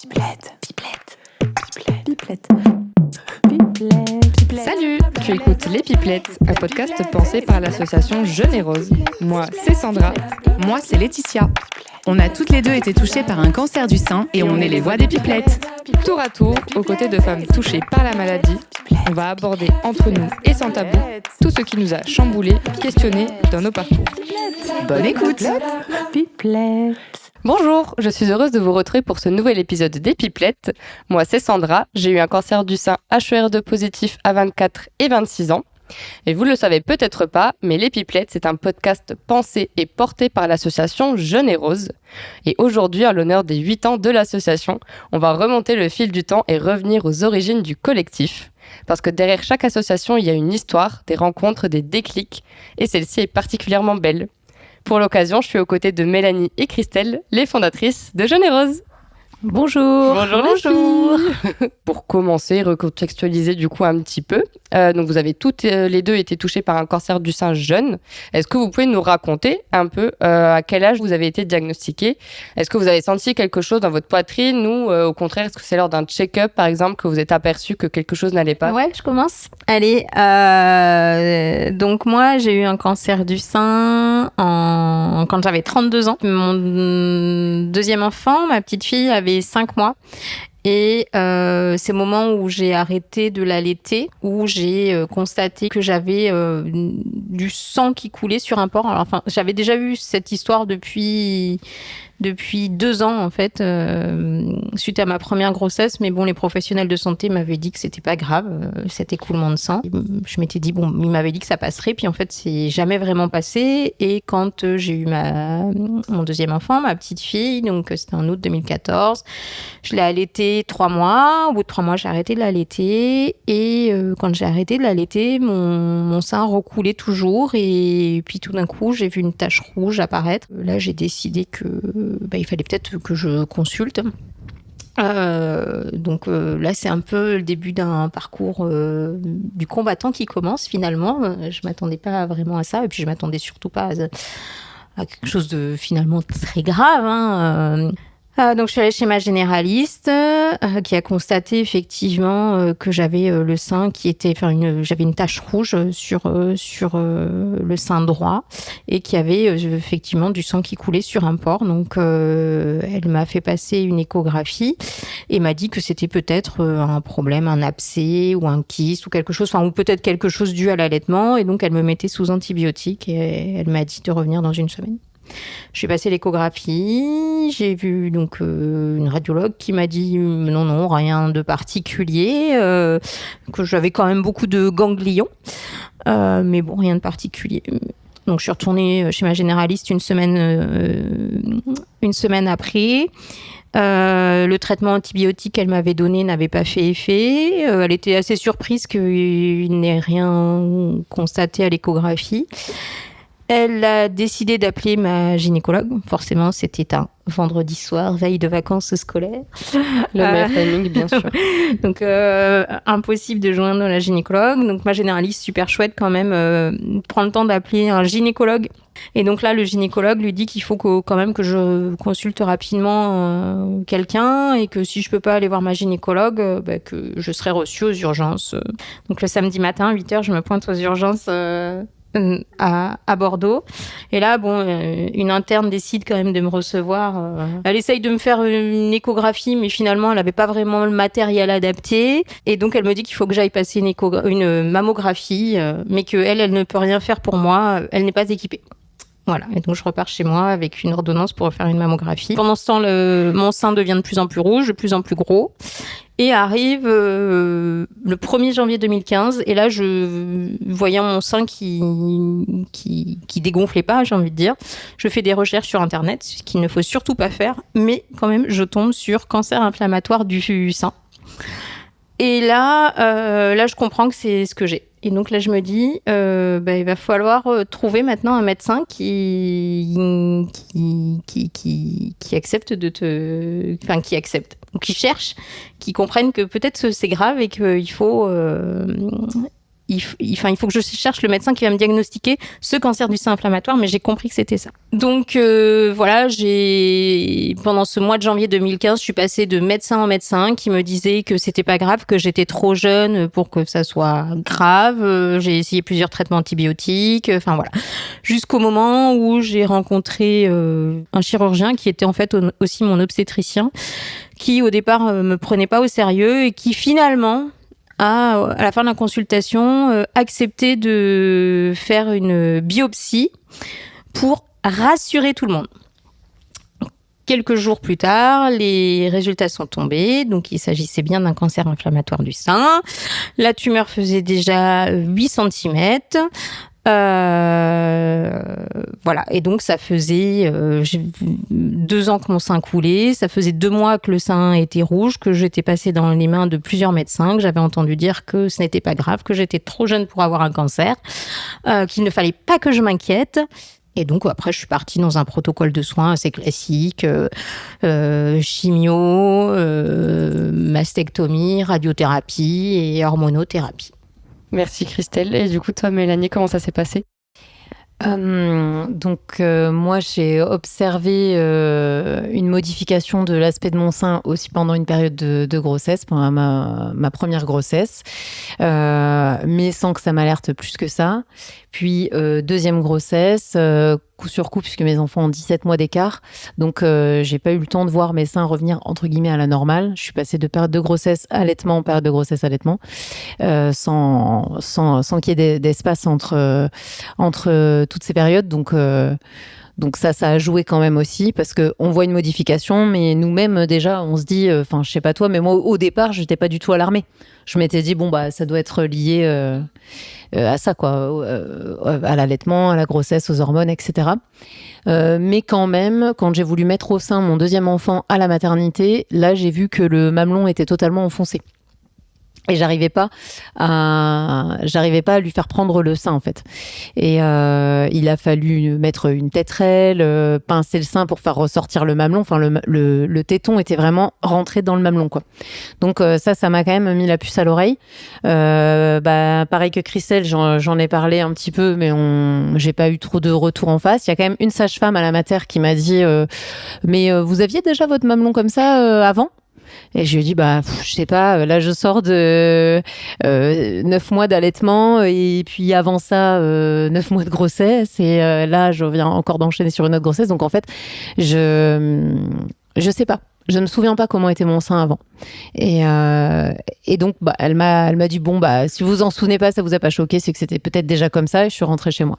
Pipelette. Salut, tu écoutes Les Pipelettes, un podcast pensé par l'association Jeune et Rose. Moi, c'est Sandra. Moi, c'est Laetitia. On a toutes les deux été touchées par un cancer du sein et on est les voix des pipelettes. Tour à tour, aux côtés de femmes touchées par la maladie, on va aborder entre nous et sans tabou tout ce qui nous a chamboulés, questionnés dans nos parcours. Bonne écoute. Pipelette. Bonjour, je suis heureuse de vous retrouver pour ce nouvel épisode des Pipelettes. Moi, c'est Sandra, j'ai eu un cancer du sein HER2 positif à 24 et 26 ans. Et vous ne le savez peut-être pas, mais Les Pipelettes, c'est un podcast pensé et porté par l'association Jeune et Rose. Et aujourd'hui, à l'honneur des 8 ans de l'association, on va remonter le fil du temps et revenir aux origines du collectif. Parce que derrière chaque association, il y a une histoire, des rencontres, des déclics, et celle-ci est particulièrement belle. Pour l'occasion, je suis aux côtés de Mélanie et Christelle, les fondatrices de Jeune et Rose. Bonjour. Bonjour. Pour commencer, recontextualiser du coup un petit peu. Donc vous avez toutes les deux été touchées par un cancer du sein jeune. Est-ce que vous pouvez nous raconter un peu à quel âge vous avez été diagnostiquée ? Est-ce que vous avez senti quelque chose dans votre poitrine ou au contraire, est-ce que c'est lors d'un check-up par exemple que vous êtes aperçu que quelque chose n'allait pas ? Ouais, je commence. Allez, donc moi j'ai eu un cancer du sein quand j'avais 32 ans. Mon deuxième enfant, ma petite fille, avait 5 mois. Et c'est le moment où j'ai arrêté de l'allaiter, où j'ai constaté que j'avais du sang qui coulait sur un port. Alors, enfin, j'avais déjà eu cette histoire depuis 2 ans en fait, suite à ma première grossesse, mais bon, les professionnels de santé m'avaient dit que c'était pas grave, cet écoulement de sang. Je m'étais dit bon, ils m'avaient dit que ça passerait, puis en fait c'est jamais vraiment passé. Et quand j'ai eu mon deuxième enfant, ma petite fille, donc c'était en août 2014, je l'ai allaitée 3 mois. Au bout de 3 mois, j'ai arrêté de l'allaiter, et quand j'ai arrêté de l'allaiter, mon sein recoulait toujours, et puis tout d'un coup j'ai vu une tache rouge apparaître. Là, j'ai décidé que il fallait peut-être que je consulte. Donc là, c'est un peu le début d'un parcours du combattant qui commence finalement. Je m'attendais pas vraiment à ça, et puis je m'attendais surtout pas à quelque chose de finalement très grave. Donc je suis allée chez ma généraliste qui a constaté effectivement que j'avais le sein qui était, j'avais une tache rouge sur le sein droit, et qu'il y avait effectivement du sang qui coulait sur un port. Donc elle m'a fait passer une échographie et m'a dit que c'était peut-être un problème, un abcès ou un kyste ou quelque chose, ou peut-être quelque chose dû à l'allaitement, et donc elle me mettait sous antibiotiques et elle m'a dit de revenir dans 1 semaine. J'ai passé l'échographie, j'ai vu donc une radiologue qui m'a dit non, rien de particulier, que j'avais quand même beaucoup de ganglions, mais bon, rien de particulier. Donc je suis retournée chez ma généraliste une semaine après. Le traitement antibiotique qu'elle m'avait donné n'avait pas fait effet. Elle était assez surprise qu'il n'ait rien constaté à l'échographie. Elle a décidé d'appeler ma gynécologue. Forcément, c'était un vendredi soir, veille de vacances scolaires. Le meilleur timing, bien sûr. Donc, impossible de joindre la gynécologue. Donc, ma généraliste, super chouette quand même, prend le temps d'appeler un gynécologue. Et donc là, le gynécologue lui dit qu'il faut quand même que je consulte rapidement quelqu'un, et que si je peux pas aller voir ma gynécologue, que je serai reçue aux urgences. Donc, le samedi matin, 8h, je me pointe aux urgences à Bordeaux. Et là, une interne décide quand même de me recevoir. Elle essaye de me faire une échographie, mais finalement, elle n'avait pas vraiment le matériel adapté. Et donc, elle me dit qu'il faut que j'aille passer une mammographie, mais qu'elle ne peut rien faire pour moi. Elle n'est pas équipée. Voilà, et donc je repars chez moi avec une ordonnance pour faire une mammographie. Pendant ce temps, mon sein devient de plus en plus rouge, de plus en plus gros. Et arrive le 1er janvier 2015, et là, voyant mon sein qui dégonflait pas, j'ai envie de dire, je fais des recherches sur Internet, ce qu'il ne faut surtout pas faire, mais quand même, je tombe sur cancer inflammatoire du sein. Et là, je comprends que c'est ce que j'ai. Et donc là, je me dis, il va falloir trouver maintenant un médecin qui accepte qui accepte, ou qui cherche, qui comprenne que peut-être c'est grave et qu'il faut il faut que je cherche le médecin qui va me diagnostiquer ce cancer du sein inflammatoire, mais j'ai compris que c'était ça. Donc voilà, pendant ce mois de janvier 2015, je suis passée de médecin en médecin qui me disait que c'était pas grave, que j'étais trop jeune pour que ça soit grave. J'ai essayé plusieurs traitements antibiotiques, enfin voilà. Jusqu'au moment où j'ai rencontré un chirurgien qui était en fait aussi mon obstétricien, qui au départ me prenait pas au sérieux et qui finalement à la fin de la consultation accepté de faire une biopsie pour rassurer tout le monde. Quelques jours plus tard, les résultats sont tombés. Donc, il s'agissait bien d'un cancer inflammatoire du sein. La tumeur faisait déjà 8 cm. Voilà. Et donc, ça faisait 2 ans que mon sein coulait. Ça faisait 2 mois que le sein était rouge, que j'étais passée dans les mains de plusieurs médecins, que j'avais entendu dire que ce n'était pas grave, que j'étais trop jeune pour avoir un cancer, qu'il ne fallait pas que je m'inquiète. Et donc, après, je suis partie dans un protocole de soins assez classique, chimio, mastectomie, radiothérapie et hormonothérapie. Merci Christelle. Et du coup, toi, Mélanie, comment ça s'est passé ? Moi, j'ai observé une modification de l'aspect de mon sein aussi pendant une période de grossesse, pendant ma première grossesse, mais sans que ça m'alerte plus que ça. Puis, deuxième grossesse, coup sur coup, puisque mes enfants ont 17 mois d'écart. Donc, j'ai pas eu le temps de voir mes seins revenir, entre guillemets, à la normale. Je suis passée de période de grossesse allaitement, période de grossesse allaitement, sans qu'il y ait d'espace entre toutes ces périodes. Donc ça a joué quand même aussi, parce qu'on voit une modification, mais nous-mêmes, déjà, on se dit, je sais pas toi, mais moi, au départ, je n'étais pas du tout alarmée. Je m'étais dit, ça doit être lié à ça, quoi, à l'allaitement, à la grossesse, aux hormones, etc. Mais quand même, quand j'ai voulu mettre au sein mon deuxième enfant à la maternité, là, j'ai vu que le mamelon était totalement enfoncé. Et j'arrivais pas à lui faire prendre le sein, en fait. Et il a fallu mettre une tétrelle, pincer le sein pour faire ressortir le mamelon. Enfin, le téton était vraiment rentré dans le mamelon, quoi. Donc ça m'a quand même mis la puce à l'oreille. Pareil que Christelle, j'en ai parlé un petit peu, mais j'ai pas eu trop de retours en face. Il y a quand même une sage-femme à la mater qui m'a dit mais vous aviez déjà votre mamelon comme ça avant ? Et je lui ai dit, je sais pas, là je sors de 9 mois d'allaitement et puis avant ça, 9 mois de grossesse et là je viens encore d'enchaîner sur une autre grossesse. Donc en fait, je sais pas. Je ne me souviens pas comment était mon sein avant. Et donc, elle m'a dit, si vous en souvenez pas, ça vous a pas choqué, c'est que c'était peut-être déjà comme ça, et je suis rentrée chez moi.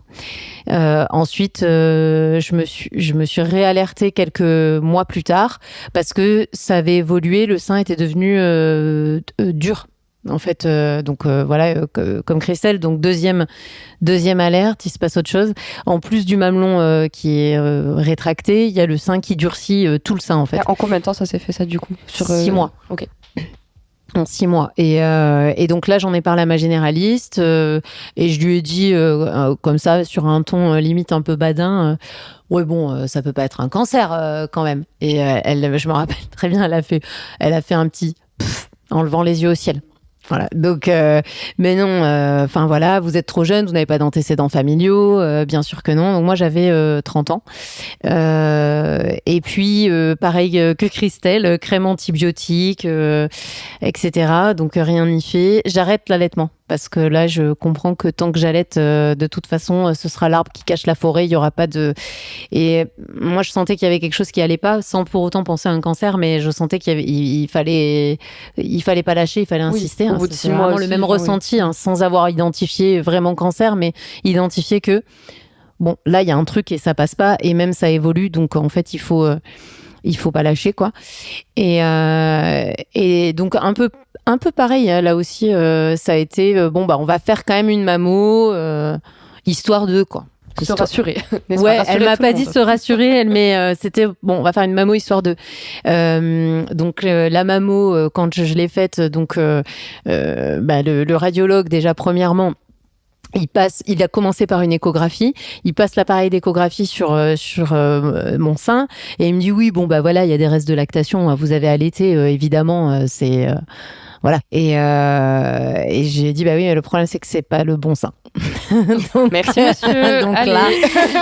Ensuite, je me suis réalertée quelques mois plus tard, parce que ça avait évolué, le sein était devenu dur. En fait, comme Christelle, donc deuxième alerte, il se passe autre chose. En plus du mamelon qui est rétracté, il y a le sein qui durcit, tout le sein en fait. En combien de temps ça s'est fait ça du coup ? Sur 6 mois. Ok. En 6 mois. Et donc là, j'en ai parlé à ma généraliste et je lui ai dit comme ça, sur un ton limite un peu badin, ça peut pas être un cancer quand même. Et je me rappelle très bien, elle a fait un petit pff, en levant les yeux au ciel. Voilà. Donc, mais non, vous êtes trop jeune, vous n'avez pas d'antécédents familiaux, bien sûr que non. Donc moi, j'avais 30 ans. Et puis, pareil que Christelle, crème antibiotique, etc. Donc, rien n'y fait. J'arrête l'allaitement. Parce que là, je comprends que tant que j'allaite, de toute façon, ce sera l'arbre qui cache la forêt. Il n'y aura pas de... Et moi, je sentais qu'il y avait quelque chose qui allait pas, sans pour autant penser à un cancer, mais je sentais il fallait pas lâcher, il fallait insister. Au bout de 6 mois vraiment aussi, le même ressenti, sans avoir identifié vraiment cancer, mais identifier que, là, il y a un truc et ça passe pas, et même ça évolue. Donc, en fait, il faut pas lâcher, quoi. Et donc, un peu pareil, hein, là aussi, ça a été, on va faire quand même une mammo, histoire de, quoi. Se rassurer. Ouais, elle m'a pas dit se rassurer, mais c'était, on va faire une mammo histoire de. Donc, la mammo, quand je l'ai faite, donc, le radiologue, déjà, premièrement, il a commencé par une échographie. Il passe l'appareil d'échographie sur mon sein et il me dit oui, il y a des restes de lactation. Vous avez allaité, évidemment, c'est Voilà. Et j'ai dit, bah oui, mais le problème, c'est que c'est pas le bon sein. Donc, Merci, monsieur. donc Allez. là,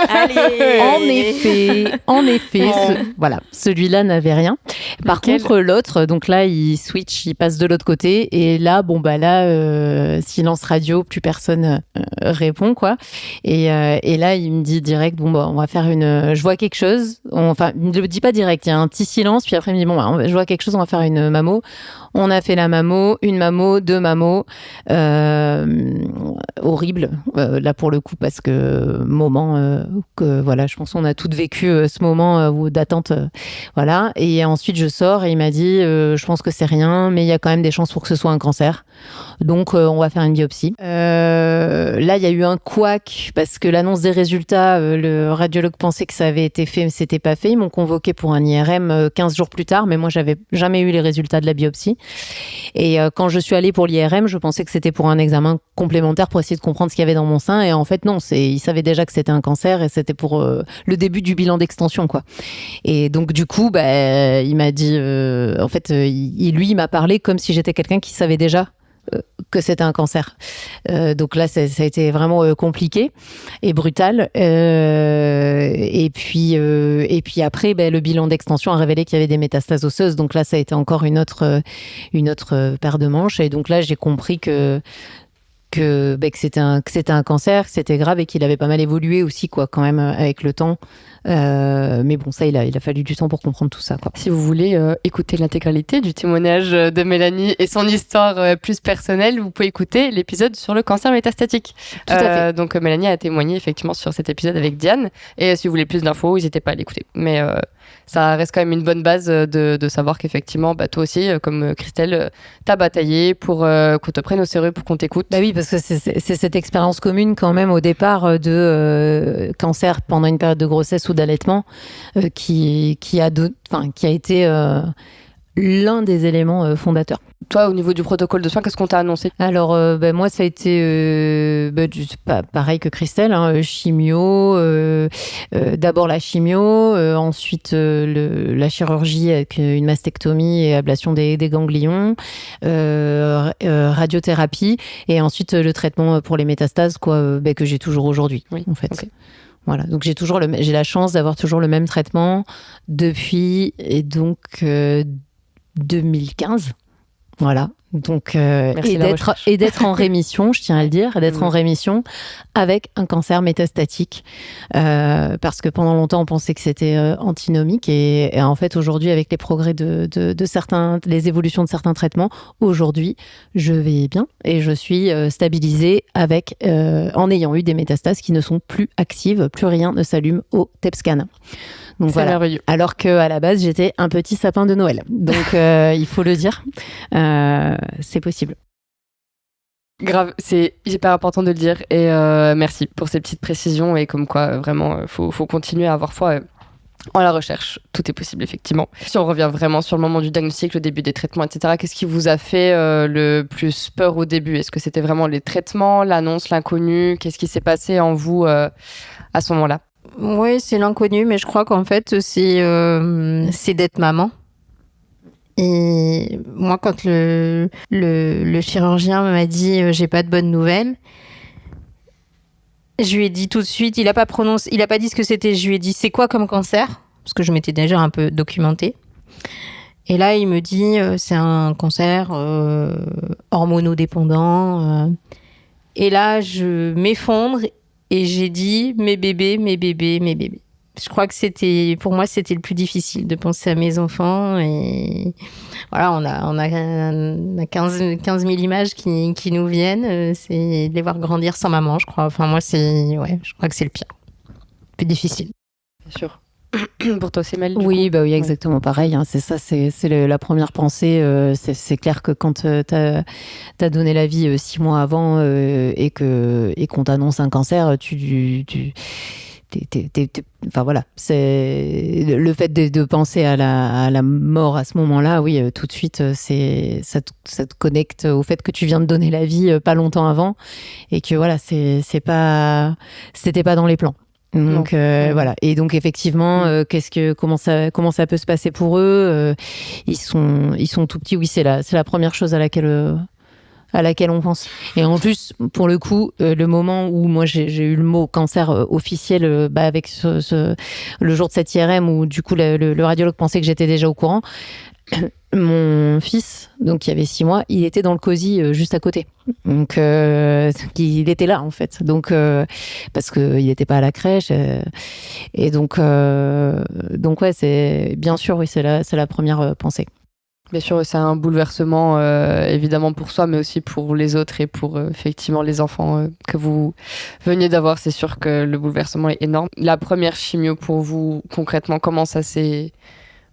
Allez. en effet, voilà, celui-là n'avait rien. Par Nickel. contre, l'autre, donc là, il switch, il passe de l'autre côté. Et là, bon, bah là, silence radio, plus personne répond, quoi. Et là, il me dit direct, bon, bah, on va faire je vois quelque chose. Enfin, il ne le dit pas direct, il y a un petit silence. Puis après, il me dit, bon, bah, je vois quelque chose, on va faire une mammo. On a fait la mammo, une mammo, 2 mammos. Horrible, là pour le coup, parce que que voilà, je pense qu'on a toutes vécu ce moment d'attente. Voilà. Et ensuite, je sors et il m'a dit, je pense que c'est rien, mais il y a quand même des chances pour que ce soit un cancer. Donc, on va faire une biopsie. Là, il y a eu un couac parce que l'annonce des résultats, le radiologue pensait que ça avait été fait, mais c'était pas fait. Ils m'ont convoqué pour un IRM 15 jours plus tard, mais moi, j'avais jamais eu les résultats de la biopsie. Et quand je suis allée pour l'IRM, je pensais que c'était pour un examen complémentaire pour essayer de comprendre ce qu'il y avait dans mon sein. Et en fait, non, ils savaient déjà que c'était un cancer et c'était pour le début du bilan d'extension, quoi. Et donc, du coup, bah, il m'a dit, en fait, il m'a parlé comme si j'étais quelqu'un qui savait déjà que c'était un cancer. Donc là, ça a été vraiment compliqué et brutal. Et puis après, ben, le bilan d'extension a révélé qu'il y avait des métastases osseuses. Donc là, ça a été encore une autre paire de manches. Et donc là, j'ai compris que c'était un cancer, que c'était grave et qu'il avait pas mal évolué aussi, quoi, quand même, avec le temps. Mais bon, ça, il a fallu du temps pour comprendre tout ça, quoi. Si vous voulez écouter l'intégralité du témoignage de Mélanie et son histoire plus personnelle, vous pouvez écouter l'épisode sur le cancer métastatique. Tout à fait. Donc Mélanie a témoigné effectivement sur cet épisode avec Diane. Et si vous voulez plus d'infos, n'hésitez pas à l'écouter. Mais ça reste quand même une bonne base de savoir qu'effectivement, bah, toi aussi, comme Christelle, t'as bataillé pour qu'on te prenne au sérieux, pour qu'on t'écoute. Bah oui, parce que c'est cette expérience commune quand même au départ de cancer pendant une période de grossesse ou d'allaitement qui a été l'un des éléments fondateurs. Toi, au niveau du protocole de soins, qu'est-ce qu'on t'a annoncé ? Alors, moi, ça a été pareil que Christelle, hein, chimio, d'abord la chimio, ensuite la chirurgie avec une mastectomie et ablation des ganglions, radiothérapie, et ensuite le traitement pour les métastases, quoi, que j'ai toujours aujourd'hui, Oui, en fait. ok. Voilà, donc j'ai la chance d'avoir toujours le même traitement depuis 2015. Voilà. Donc, Merci la recherche. et d'être en rémission, je tiens à le dire, d'être en rémission avec un cancer métastatique. Parce que pendant longtemps, on pensait que c'était antinomique. Et en fait, aujourd'hui, avec les progrès les évolutions de certains traitements, aujourd'hui, je vais bien et je suis stabilisée en ayant eu des métastases qui ne sont plus actives. Plus rien ne s'allume au TEP scan. Donc C'est voilà. merveilleux. Alors qu'à la base, j'étais un petit sapin de Noël. Donc, il faut le dire, c'est possible. Grave, c'est hyper important de le dire. Et merci pour ces petites précisions. Et comme quoi, vraiment, faut continuer à avoir foi en la recherche. Tout est possible, effectivement. Si on revient vraiment sur le moment du diagnostic, le début des traitements, etc., qu'est-ce qui vous a fait le plus peur au début ? Est-ce que c'était vraiment les traitements, l'annonce, l'inconnu ? Qu'est-ce qui s'est passé en vous à ce moment-là ? Oui, c'est l'inconnu, mais je crois qu'en fait, c'est d'être maman. Et moi, quand le chirurgien m'a dit j'ai pas de bonnes nouvelles, je lui ai dit tout de suite, il a pas dit ce que c'était, je lui ai dit c'est quoi comme cancer, parce que je m'étais déjà un peu documentée. Et là, il me dit c'est un cancer hormonodépendant. Et là, je m'effondre. Et j'ai dit, mes bébés. Je crois que pour moi, c'était le plus difficile de penser à mes enfants. Et voilà, on a 15 000 images qui nous viennent. C'est de les voir grandir sans maman, je crois. Enfin, moi, je crois que c'est le pire. Le plus difficile. Bien sûr. Pour toi, c'est mal. Oui, bah oui, exactement pareil. Hein, c'est ça, c'est la première pensée. C'est clair que quand t'as donné la vie 6 mois avant et qu'on t'annonce un cancer, enfin voilà, c'est le fait de penser à la mort à ce moment-là. Oui, tout de suite, ça te connecte au fait que tu viens de donner la vie pas longtemps avant et que voilà, c'était pas dans les plans. Donc voilà. Et donc effectivement, comment ça peut se passer pour eux ils sont tout petits. Oui, c'est la première chose à laquelle on pense. Et en plus, pour le coup, le moment où moi j'ai eu le mot cancer officiel, avec le jour de cette IRM où du coup le radiologue pensait que j'étais déjà au courant. Mon fils, donc qui avait 6 mois, il était dans le COSI juste à côté. Donc il était là en fait. Donc parce que il n'était pas à la crèche. Et donc ouais, c'est bien sûr, oui, c'est la première pensée. Bien sûr, c'est un bouleversement évidemment pour soi, mais aussi pour les autres et pour effectivement les enfants que vous veniez d'avoir. C'est sûr que le bouleversement est énorme. La première chimio pour vous, concrètement, comment ça s'est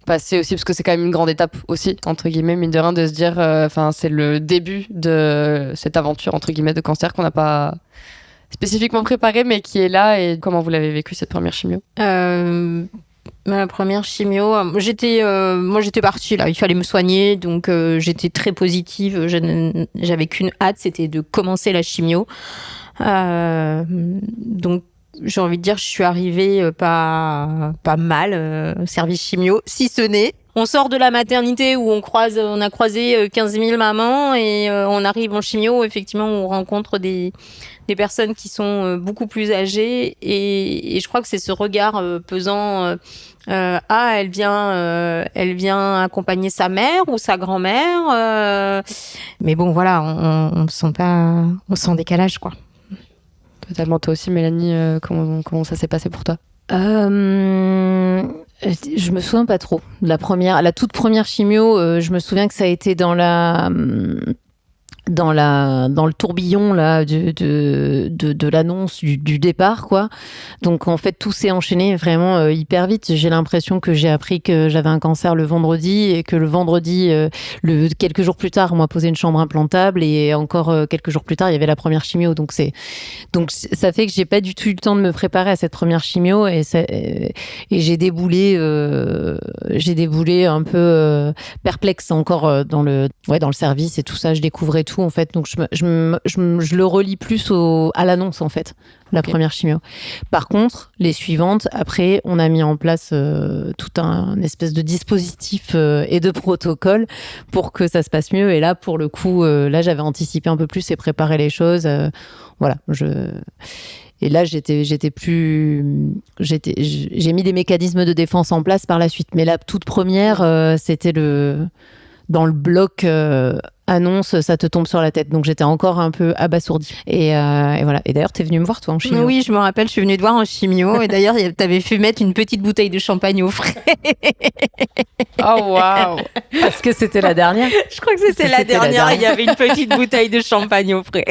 passé aussi, parce que c'est quand même une grande étape aussi, entre guillemets, mine de rien, de se dire, c'est le début de cette aventure, entre guillemets, de cancer qu'on n'a pas spécifiquement préparé, mais qui est là. Et comment vous l'avez vécu, cette première chimio? Ma première chimio, moi j'étais partie là, il fallait me soigner, donc j'étais très positive, j'avais qu'une hâte, c'était de commencer la chimio. Donc j'ai envie de dire, je suis arrivée pas mal service chimio, si ce n'est. On sort de la maternité où on a croisé 15 000 mamans et on arrive en chimio, effectivement, on rencontre des personnes qui sont beaucoup plus âgées et je crois que c'est ce regard pesant. Elle vient accompagner sa mère ou sa grand-mère. Mais bon, voilà, on sent en décalage, quoi. Totalement. Toi aussi, Mélanie, comment ça s'est passé pour toi? Je me souviens pas trop. La toute première chimio, je me souviens que ça a été dans le tourbillon là de l'annonce du départ, quoi. Donc en fait tout s'est enchaîné vraiment hyper vite. J'ai l'impression que j'ai appris que j'avais un cancer le vendredi et que le vendredi quelques jours plus tard on m'a posé une chambre implantable et encore quelques jours plus tard il y avait la première chimio. Donc ça fait que j'ai pas du tout eu le temps de me préparer à cette première chimio et j'ai déboulé un peu perplexe encore dans le service et tout ça. Je découvrais tout en fait, donc je le relie plus à l'annonce en fait, la première chimio. Par contre, les suivantes, après, on a mis en place tout un espèce de dispositif et de protocole pour que ça se passe mieux. Et là, pour le coup, là, j'avais anticipé un peu plus et préparé les choses. Voilà, et là, j'ai mis des mécanismes de défense en place par la suite. Mais la toute première, c'était dans le bloc annonce, ça te tombe sur la tête. Donc j'étais encore un peu abasourdie. Et voilà. Et d'ailleurs, t'es venue me voir, toi, en chimio. Oui, je me rappelle, je suis venue te voir en chimio. Et d'ailleurs, t'avais fait mettre une petite bouteille de champagne au frais. Oh, waouh! Parce que c'était la dernière. Je crois que c'était la dernière. Il y avait une petite bouteille de champagne au frais.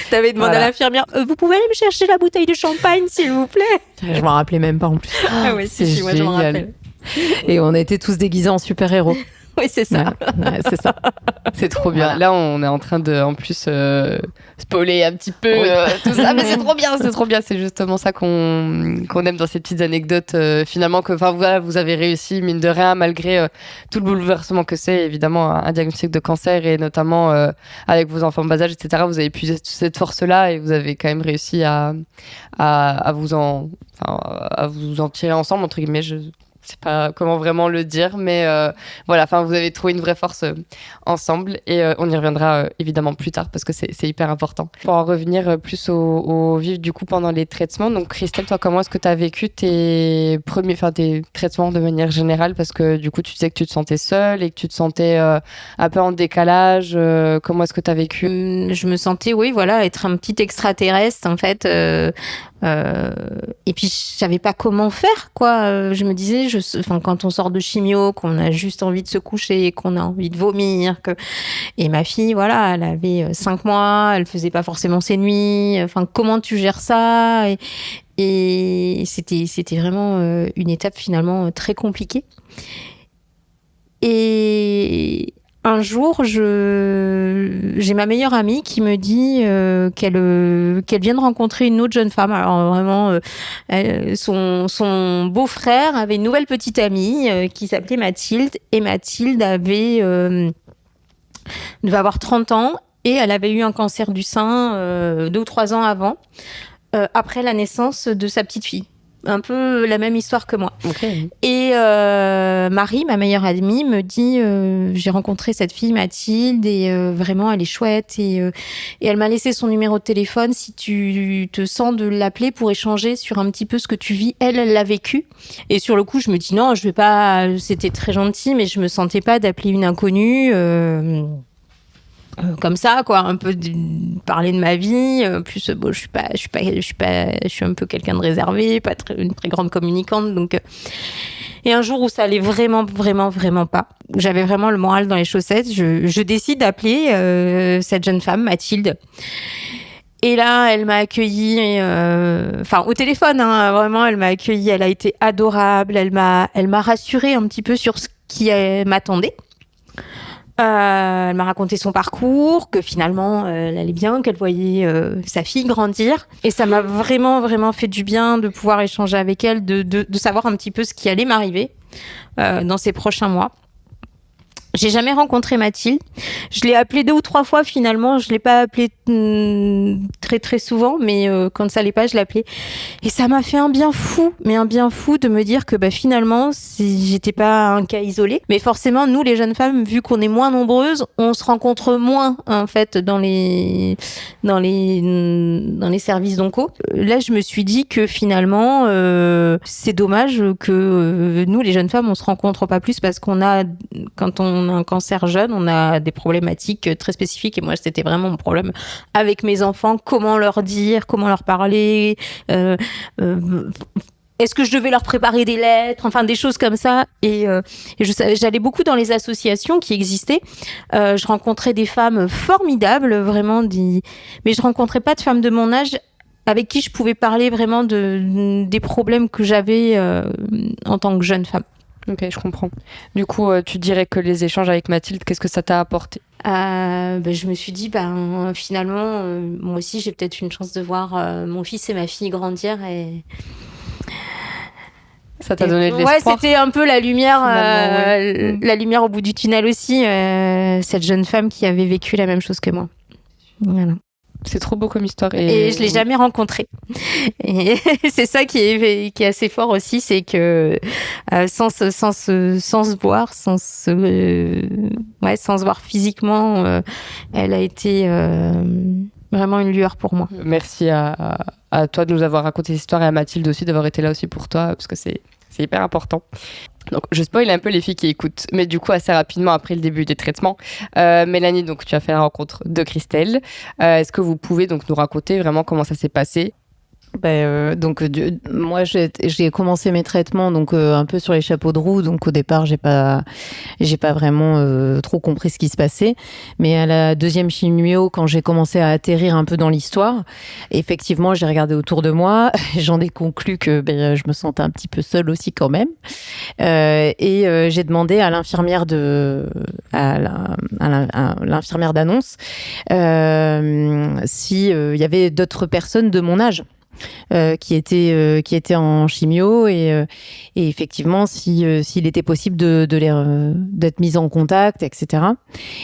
T'avais demandé à l'infirmière, vous pouvez aller me chercher la bouteille de champagne, s'il vous plaît? Je m'en rappelais même pas en plus. Ah ouais, si, moi je m'en rappelle. Et on était tous déguisés en super-héros. Oui, c'est ça. Ouais, c'est ça. C'est trop bien. Voilà. Là, on est en train de, en plus, spoiler un petit peu tout ça, mais c'est trop bien, c'est trop bien. C'est justement ça qu'on aime dans ces petites anecdotes, finalement, que, voilà, vous avez réussi, mine de rien, malgré tout le bouleversement que c'est, évidemment, un diagnostic de cancer et notamment avec vos enfants en bas âge, etc. Vous avez puisé cette force-là et vous avez quand même réussi à vous en tirer ensemble, entre guillemets. Je sais pas comment vraiment le dire, mais voilà, enfin, vous avez trouvé une vraie force ensemble et on y reviendra évidemment plus tard parce que c'est hyper important. Pour en revenir plus au vif du coup pendant les traitements, donc Christelle, toi, comment est-ce que tu as vécu tes traitements de manière générale, parce que du coup tu disais que tu te sentais seule et que tu te sentais un peu en décalage, comment est-ce que tu as vécu? Je me sentais, oui, voilà, être un petit extraterrestre en fait. Et puis je savais pas comment faire, quoi. Je me disais, quand on sort de chimio, qu'on a juste envie de se coucher, qu'on a envie de vomir, et ma fille, voilà, elle avait 5 mois, elle faisait pas forcément ses nuits. Enfin, comment tu gères ça? Et c'était vraiment une étape finalement très compliquée. Et un jour, j'ai ma meilleure amie qui me dit qu'elle vient de rencontrer une autre jeune femme. Alors vraiment, son beau-frère avait une nouvelle petite amie qui s'appelait Mathilde. Et Mathilde devait avoir 30 ans et elle avait eu un cancer du sein 2 ou 3 ans avant. après la naissance de sa petite fille. Un peu la même histoire que moi. Okay. Et Marie, ma meilleure amie, me dit j'ai rencontré cette fille Mathilde et vraiment elle est chouette et elle m'a laissé son numéro de téléphone si tu te sens de l'appeler pour échanger sur un petit peu ce que tu vis. Elle l'a vécu. Et sur le coup, je me dis non, je vais pas. C'était très gentil, mais je me sentais pas d'appeler une inconnue. Comme ça, quoi, un peu parler de ma vie. Plus, bon, je suis un peu quelqu'un de réservé, pas une très grande communicante. Donc, et un jour où ça allait vraiment, vraiment, vraiment pas, j'avais vraiment le moral dans les chaussettes. Je décide d'appeler cette jeune femme, Mathilde. Et là, elle m'a accueillie, au téléphone, hein, vraiment, elle m'a accueillie. Elle a été adorable. Elle m'a rassurée un petit peu sur ce qui m'attendait. Elle m'a raconté son parcours, que finalement elle allait bien, qu'elle voyait sa fille grandir. Et ça m'a vraiment, vraiment fait du bien de pouvoir échanger avec elle, de savoir un petit peu ce qui allait m'arriver dans ces prochains mois. J'ai jamais rencontré Mathilde. Je l'ai appelée 2 ou 3 fois finalement. Je l'ai pas appelée très très souvent, mais quand ça allait pas, je l'appelais. Et ça m'a fait un bien fou de me dire que finalement, j'étais pas un cas isolé. Mais forcément, nous les jeunes femmes, vu qu'on est moins nombreuses, on se rencontre moins en fait dans les services d'onco. Là, je me suis dit que finalement, c'est dommage que nous les jeunes femmes, on se rencontre pas plus parce qu'on a, quand on a un cancer jeune, on a des problématiques très spécifiques et moi c'était vraiment mon problème avec mes enfants, comment leur dire, comment leur parler, est-ce que je devais leur préparer des lettres, enfin des choses comme ça. Et j'allais beaucoup dans les associations qui existaient, je rencontrais des femmes formidables, vraiment mais je rencontrais pas de femmes de mon âge avec qui je pouvais parler vraiment des problèmes que j'avais en tant que jeune femme. Ok, je comprends. Du coup, tu dirais que les échanges avec Mathilde, qu'est-ce que ça t'a apporté ? Je me suis dit, finalement, moi aussi, j'ai peut-être une chance de voir mon fils et ma fille grandir. Et ça t'a donné de l'espoir ? Ouais, c'était un peu la lumière, la lumière au bout du tunnel aussi. Cette jeune femme qui avait vécu la même chose que moi. Voilà. C'est trop beau comme histoire. Et je l'ai jamais rencontré. Et c'est ça qui est assez fort aussi, c'est que sans se voir, sans se voir physiquement, elle a été vraiment une lueur pour moi. Merci à toi de nous avoir raconté cette histoire et à Mathilde aussi d'avoir été là aussi pour toi, parce que c'est hyper important. Donc, je spoil un peu les filles qui écoutent, mais du coup, assez rapidement après le début des traitements. Mélanie, donc, tu as fait la rencontre de Christelle. Est-ce que vous pouvez donc nous raconter vraiment comment ça s'est passé ? Moi, j'ai commencé mes traitements un peu sur les chapeaux de roue. Donc, au départ, j'ai pas vraiment trop compris ce qui se passait. Mais à la deuxième chimio, quand j'ai commencé à atterrir un peu dans l'histoire, effectivement, j'ai regardé autour de moi. J'en ai conclu que je me sentais un petit peu seule aussi quand même. Et j'ai demandé à l'infirmière à l'infirmière d'annonce si y avait d'autres personnes de mon âge. Qui étaient en chimio et effectivement s'il était possible d'être mise en contact, etc.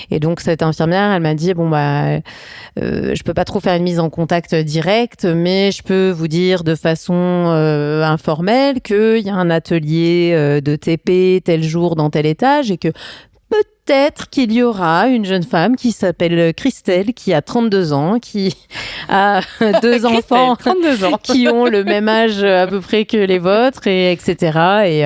Et donc cette infirmière, elle m'a dit je peux pas trop faire une mise en contact directe, mais je peux vous dire de façon informelle qu'il y a un atelier de TP tel jour dans tel étage et que peut-être qu'il y aura une jeune femme qui s'appelle Christelle, qui a 32 ans, qui a 2 enfants 32 ans. qui ont le même âge à peu près que les vôtres, et etc.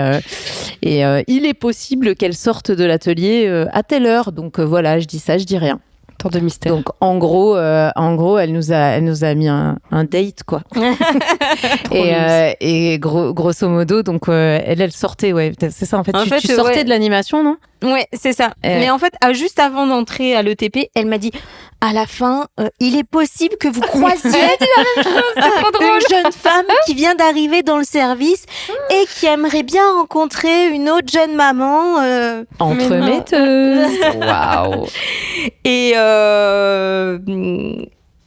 Et il est possible qu'elle sorte de l'atelier à telle heure. Donc voilà, je dis ça, je dis rien. Tant de mystère. Donc en gros, elle nous a mis un date, quoi. et grosso modo, donc elle sortait, ouais, c'est ça en fait. Tu sortais de l'animation, non ? Ouais, c'est ça. Mais en fait, juste avant d'entrer à l'ETP, elle m'a dit à la fin, il est possible que vous croisiez une jeune femme qui vient d'arriver dans le service et qui aimerait bien rencontrer une autre jeune maman. Entremetteuse. Waouh.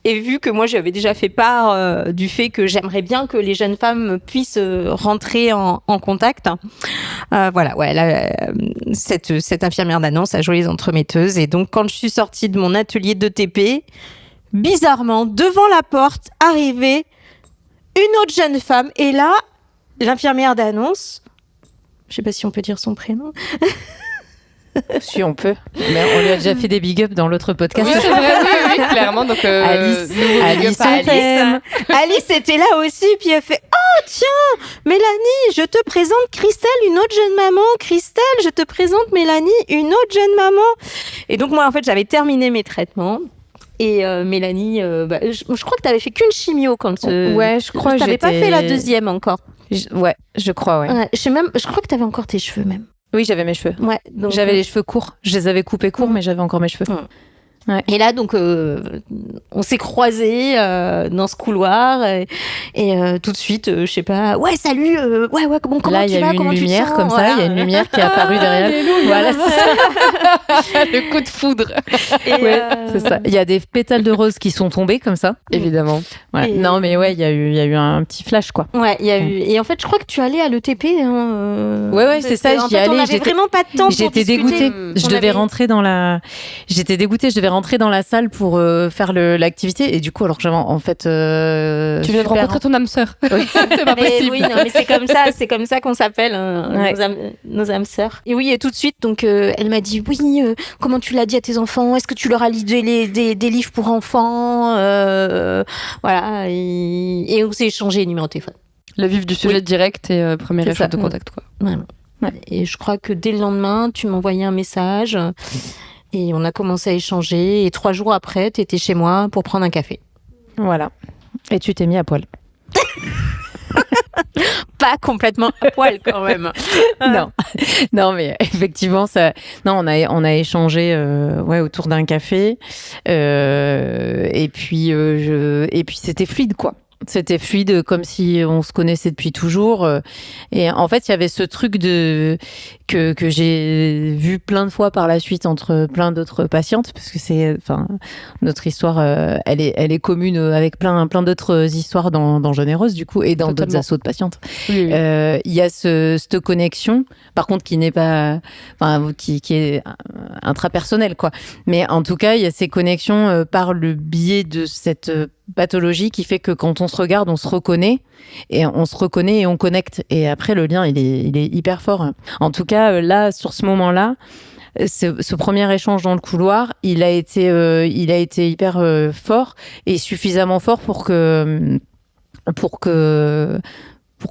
Et vu que moi j'avais déjà fait part du fait que j'aimerais bien que les jeunes femmes puissent rentrer en contact, cette infirmière d'annonce a joué les entremetteuses. Et donc quand je suis sortie de mon atelier de TP, bizarrement devant la porte arrivait une autre jeune femme. Et là, l'infirmière d'annonce, je sais pas si on peut dire son prénom. Si on peut. Mais on lui a déjà fait des big up dans l'autre podcast. Oui, c'est vrai, oui, clairement. Donc, Alice, Alice, Alice était là aussi, puis elle fait « Oh, tiens, Mélanie, je te présente Christelle, une autre jeune maman. Christelle, je te présente Mélanie, une autre jeune maman. » Et donc, moi, en fait, j'avais terminé mes traitements. Et Mélanie, je crois que tu n'avais fait qu'une chimio quand... Ouais, je crois que tu n'avais pas fait la deuxième encore. Ouais, je crois, ouais. Je crois que tu avais encore tes cheveux même. Oui, j'avais mes cheveux. Ouais, donc, j'avais les cheveux courts. Je les avais coupés courts, mais j'avais encore mes cheveux. Ouais. Et là, donc, on s'est croisés dans ce couloir et tout de suite, je sais pas, ouais, salut, ouais, bon, comment là, tu vas, comment tu te sens ? Là, il y a eu une lumière comme ça, il y a une lumière qui est apparue derrière. Voilà, c'est ça. Le coup de foudre. Ouais, c'est ça. Il y a des pétales de rose qui sont tombés comme ça. Évidemment. Voilà. Non, mais ouais, il y a eu un petit flash, quoi. Ouais, il y a eu. Et en fait, je crois que tu allais à l'ETP. Ouais, c'est ça. J'y allais. On avait vraiment pas de temps pour J'étais dégoûtée. Je devais rentrer dans la. J'étais dégoûtée. Je devais rentrer dans la salle pour faire l'activité. Et du coup, alors que j'avais en fait. Tu viens de rencontrer ton âme sœur. Oui. C'est pas possible. Oui, non, mais c'est comme ça qu'on s'appelle, nos âmes sœurs. Et oui, et tout de suite, donc, elle m'a dit, oui, comment tu l'as dit à tes enfants ? Est-ce que tu leur as lu des livres pour enfants ? Voilà. Et on s'est échangé les numéros de téléphone. Le vif du sujet direct et premier échange de contact, quoi. Voilà. Ouais. Et je crois que dès le lendemain, tu m'envoyais un message et on a commencé à échanger. Et 3 jours après, tu étais chez moi pour prendre un café. Voilà. Et tu t'es mis à poil. Pas complètement à poil quand même. Non, mais effectivement, ça. Non, on a échangé, autour d'un café, et puis c'était fluide, quoi. C'était fluide, comme si on se connaissait depuis toujours. Et en fait, il y avait ce truc que j'ai vu plein de fois par la suite entre plein d'autres patientes, parce que notre histoire, elle est commune avec plein d'autres histoires dans Jeune et Rose, du coup, et dans d'autres assos de patientes. Oui. Il y a cette connexion, par contre, qui n'est pas, qui est intrapersonnelle, quoi. Mais en tout cas, il y a ces connexions par le biais de cette pathologie qui fait que quand on se regarde, on se reconnaît et on connecte. Et après, le lien, il est hyper fort. En tout cas, là, sur ce moment-là, ce premier échange dans le couloir, il a été hyper fort et suffisamment fort pour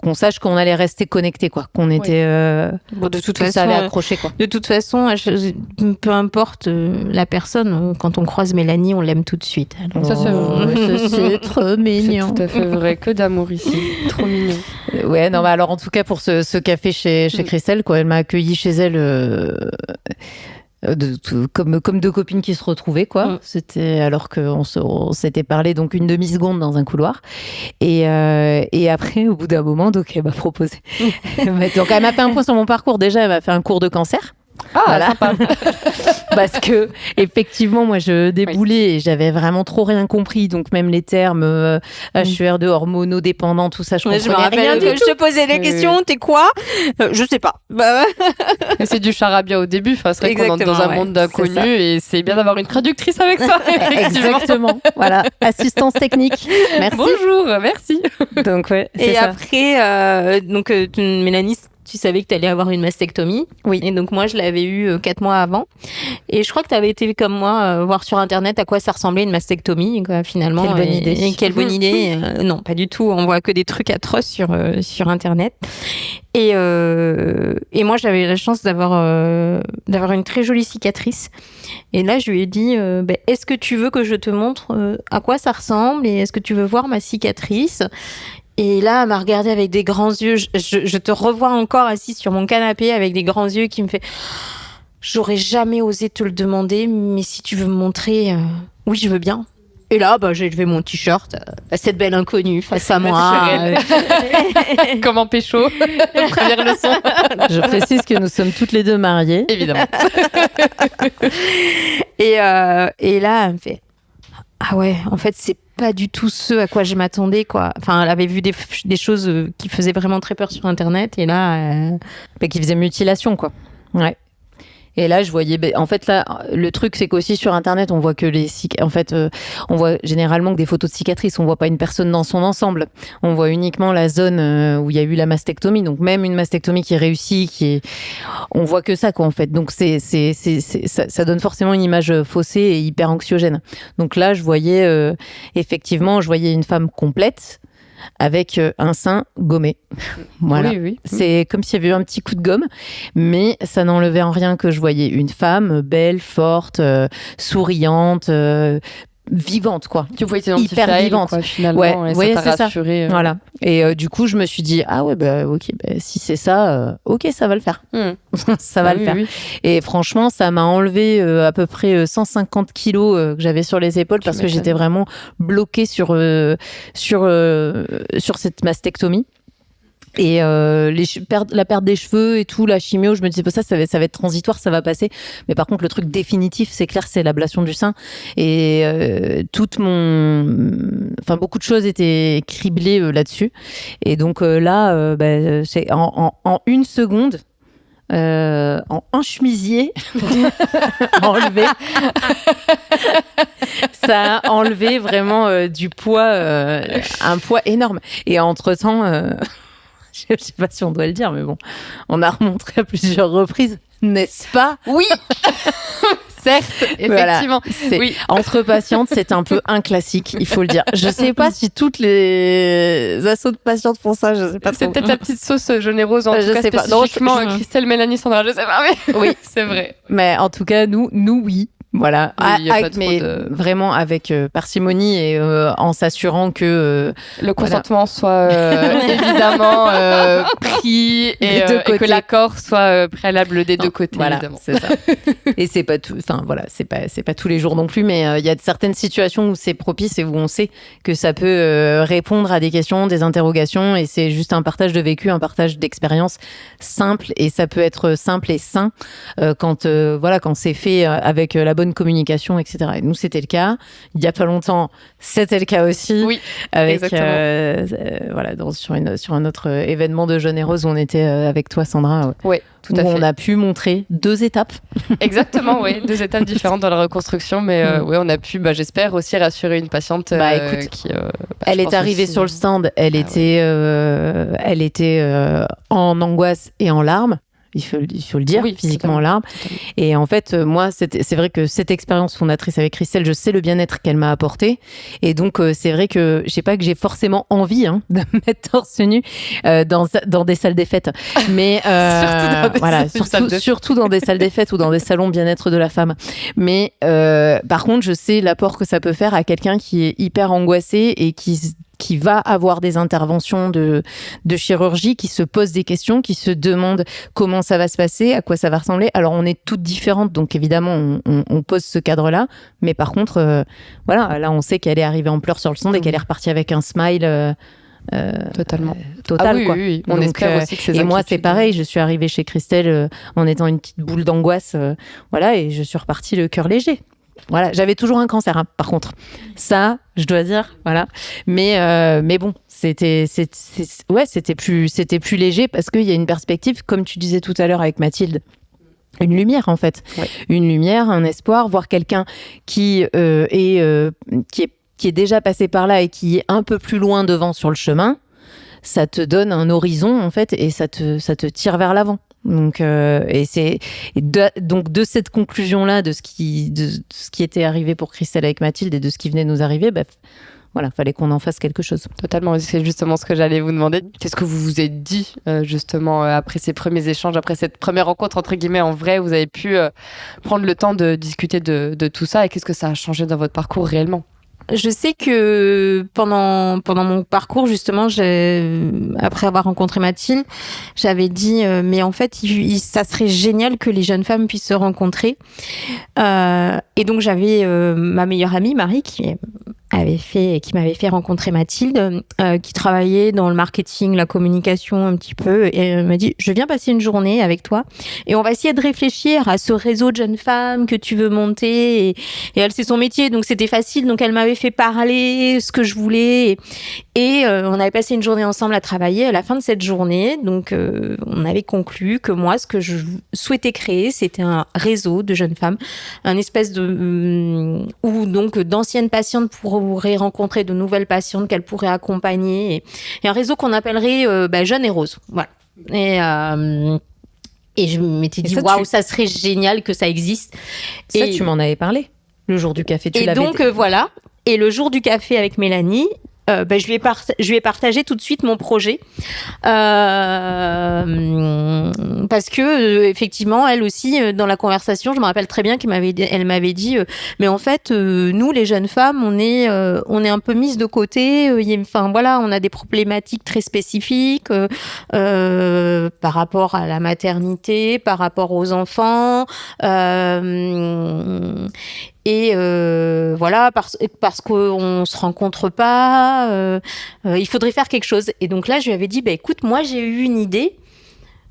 qu'on sache qu'on allait rester connecté, quoi, qu'on était de toute façon, ça allait accrocher, quoi. De toute façon, peu importe la personne, quand on croise Mélanie, on l'aime tout de suite. Alors, ça c'est trop mignon. C'est tout à fait vrai, que d'amour ici, trop mignon. Ouais, non, mais alors en tout cas pour ce café chez Christelle, quoi, elle m'a accueilli chez elle. Comme deux copines qui se retrouvaient, quoi. C'était alors qu'on s'était parlé donc une demi-seconde dans un couloir et après au bout d'un moment, donc elle m'a proposé donc elle m'a fait un point sur mon parcours. Déjà, elle m'a fait un cours de cancer. Voilà. Sympa. Parce que effectivement, moi je déboulais et j'avais vraiment trop rien compris, donc même les termes HER2, hormonodépendant, tout ça, je comprenais rien du tout. Je te posais des questions, t'es quoi ? Je sais pas. Et c'est du charabia au début, c'est vrai qu'on entre dans un monde d'inconnus et c'est bien d'avoir une traductrice avec soi. Exactement. Voilà, assistance technique. Merci. Bonjour, merci. Donc ouais. Et ça. Après, Mélanie, tu savais que tu allais avoir une mastectomie. Oui. Et donc, moi, je l'avais eu 4 mois avant. Et je crois que tu avais été comme moi voir sur Internet à quoi ça ressemblait une mastectomie, quoi, finalement. Quelle bonne idée. Et quelle bonne idée. Non, pas du tout. On voit que des trucs atroces sur Internet. Et moi, j'avais la chance d'avoir une très jolie cicatrice. Et là, je lui ai dit, est-ce que tu veux que je te montre à quoi ça ressemble et est-ce que tu veux voir ma cicatrice ? Et là, elle m'a regardée avec des grands yeux. Je te revois encore assise sur mon canapé avec des grands yeux qui me fait « J'aurais jamais osé te le demander, mais si tu veux me montrer, oui, je veux bien. » Et là, j'ai levé mon t-shirt, cette belle inconnue face à moi. Comment pécho. Première leçon. Je précise que nous sommes toutes les deux mariées. Évidemment. Et là, elle me fait « Ah ouais, en fait, c'est pas du tout ce à quoi je m'attendais, quoi. » Enfin, elle avait vu des choses qui faisaient vraiment très peur sur Internet. Et là... Qui faisaient mutilation, quoi. Ouais. Et là, je voyais, en fait, là, le truc, c'est qu'aussi sur Internet, on voit que on voit généralement que des photos de cicatrices. On voit pas une personne dans son ensemble. On voit uniquement la zone où il y a eu la mastectomie. Donc, même une mastectomie qui est réussie, on voit que ça, quoi, en fait. Donc, ça donne forcément une image faussée et hyper anxiogène. Donc là, je voyais, effectivement, une femme complète, avec un sein gommé. Voilà. Oui. C'est comme s'il y avait eu un petit coup de gomme, mais ça n'enlevait en rien que je voyais une femme belle, forte, souriante, vivante, quoi. Tu pouvais t'identifier hyper à elle, vivante. quoi, finalement, et ça t'a rassuré. Voilà. Et du coup, je me suis dit, ah ouais, ok, si c'est ça, ok, ça va le faire. Ça va le faire. Oui. Et franchement, ça m'a enlevé à peu près 150 kilos que j'avais sur les épaules parce que j'étais vraiment bloquée sur cette mastectomie. Et la perte des cheveux et tout, la chimio, je me disais, ça va être transitoire, ça va passer. Mais par contre, le truc définitif, c'est clair, c'est l'ablation du sein. Et beaucoup de choses étaient criblées là-dessus. Et donc là, c'est en une seconde, en un chemisier enlevé. Ça a enlevé vraiment du poids, un poids énorme. Et entre-temps... je sais pas si on doit le dire, mais bon, on a remontré à plusieurs reprises, n'est-ce pas ? Oui. Certes, effectivement. Voilà, oui. Entre patientes, c'est un peu un classique, il faut le dire. Je sais pas si toutes les assos de patientes font ça, je sais pas. C'est peut-être la petite sauce jaune et rose, en tout cas spécifiquement Christelle, Mélanie, Sandra, je sais pas, mais oui, c'est vrai. Mais en tout cas, nous oui. Voilà, mais vraiment avec parcimonie et en s'assurant que le consentement soit évidemment pris et que l'accord soit préalable des deux côtés. Voilà, évidemment. C'est ça. Et c'est pas tout. Enfin voilà, c'est pas tous les jours non plus, mais il y a certaines situations où c'est propice et où on sait que ça peut répondre à des questions, des interrogations, et c'est juste un partage de vécu, un partage d'expérience simple, et ça peut être simple et sain quand c'est fait avec la bonne communication, etc. Et nous, c'était le cas. Il y a pas longtemps, c'était le cas aussi. Oui, avec sur un autre événement de Jaune et Rose où on était avec toi, Sandra. Oui, tout à fait. On a pu montrer 2 étapes. Exactement, oui, 2 étapes différentes dans la reconstruction, mais oui, on a pu, j'espère aussi rassurer une patiente qui. Elle est arrivée sur le stand. Elle était en angoisse et en larmes. Il faut le dire, physiquement en larmes. Et en fait, moi, c'est vrai que cette expérience fondatrice avec Christelle, je sais le bien-être qu'elle m'a apporté. Et donc, c'est vrai que je sais pas que j'ai forcément envie de me mettre torse nu dans des salles des fêtes. Mais surtout dans des salles des fêtes ou dans des salons bien-être de la femme. Mais par contre, je sais l'apport que ça peut faire à quelqu'un qui est hyper angoissé et qui va avoir des interventions de chirurgie, qui se pose des questions, qui se demande comment ça va se passer, à quoi ça va ressembler. Alors, on est toutes différentes, donc évidemment, on pose ce cadre-là. Mais par contre, là, on sait qu'elle est arrivée en pleurs sur le stand et qu'elle est repartie avec un smile totalement total. Oui, quoi. Oui. On espère aussi que ces et moi, c'est pareil. Je suis arrivée chez Christelle en étant une petite boule d'angoisse, et je suis repartie le cœur léger. Voilà, j'avais toujours un cancer, par contre. Ça, je dois dire, voilà. Mais bon, c'était plus léger parce qu'il y a une perspective, comme tu disais tout à l'heure avec Mathilde. Une lumière, en fait. Ouais. Une lumière, un espoir, voir quelqu'un qui est déjà passé par là et qui est un peu plus loin devant sur le chemin. Ça te donne un horizon, en fait, et ça te tire vers l'avant. Donc, de cette conclusion-là, de ce qui était arrivé pour Christelle avec Mathilde et de ce qui venait de nous arriver, fallait qu'on en fasse quelque chose. Totalement, c'est justement ce que j'allais vous demander. Qu'est-ce que vous vous êtes dit, justement, après ces premiers échanges, après cette première rencontre, entre guillemets, en vrai, vous avez pu prendre le temps de discuter de tout ça, et qu'est-ce que ça a changé dans votre parcours réellement ? Je sais que pendant mon parcours, justement, après avoir rencontré Mathilde, j'avais dit mais en fait, ça serait génial que les jeunes femmes puissent se rencontrer. Et donc, j'avais ma meilleure amie, Marie, qui est qui m'avait fait rencontrer Mathilde, qui travaillait dans le marketing, la communication un petit peu, et elle m'a dit, je viens passer une journée avec toi et on va essayer de réfléchir à ce réseau de jeunes femmes que tu veux monter, et elle, c'est son métier, donc c'était facile, donc elle m'avait fait parler ce que je voulais, et on avait passé une journée ensemble à travailler. À la fin de cette journée, donc on avait conclu que moi, ce que je souhaitais créer, c'était un réseau de jeunes femmes, un espèce de où donc d'anciennes patientes pourraient rencontrer de nouvelles patientes qu'elles pourraient accompagner, et un réseau qu'on appellerait Jeune et Rose. Voilà. Et je m'étais dit, waouh, ça serait génial que ça existe. Ça, tu m'en avais parlé le jour du café. Et donc, voilà. Et le jour du café avec Mélanie, je lui ai partagé tout de suite mon projet. Parce que, effectivement, elle aussi, dans la conversation, je me rappelle très bien qu'elle m'avait dit, mais en fait, nous, les jeunes femmes, on est un peu mises de côté. Enfin, voilà, on a des problématiques très spécifiques par rapport à la maternité, par rapport aux enfants. Et voilà, parce qu'on se rencontre pas, il faudrait faire quelque chose. Et donc là, je lui avais dit, écoute, moi j'ai eu une idée,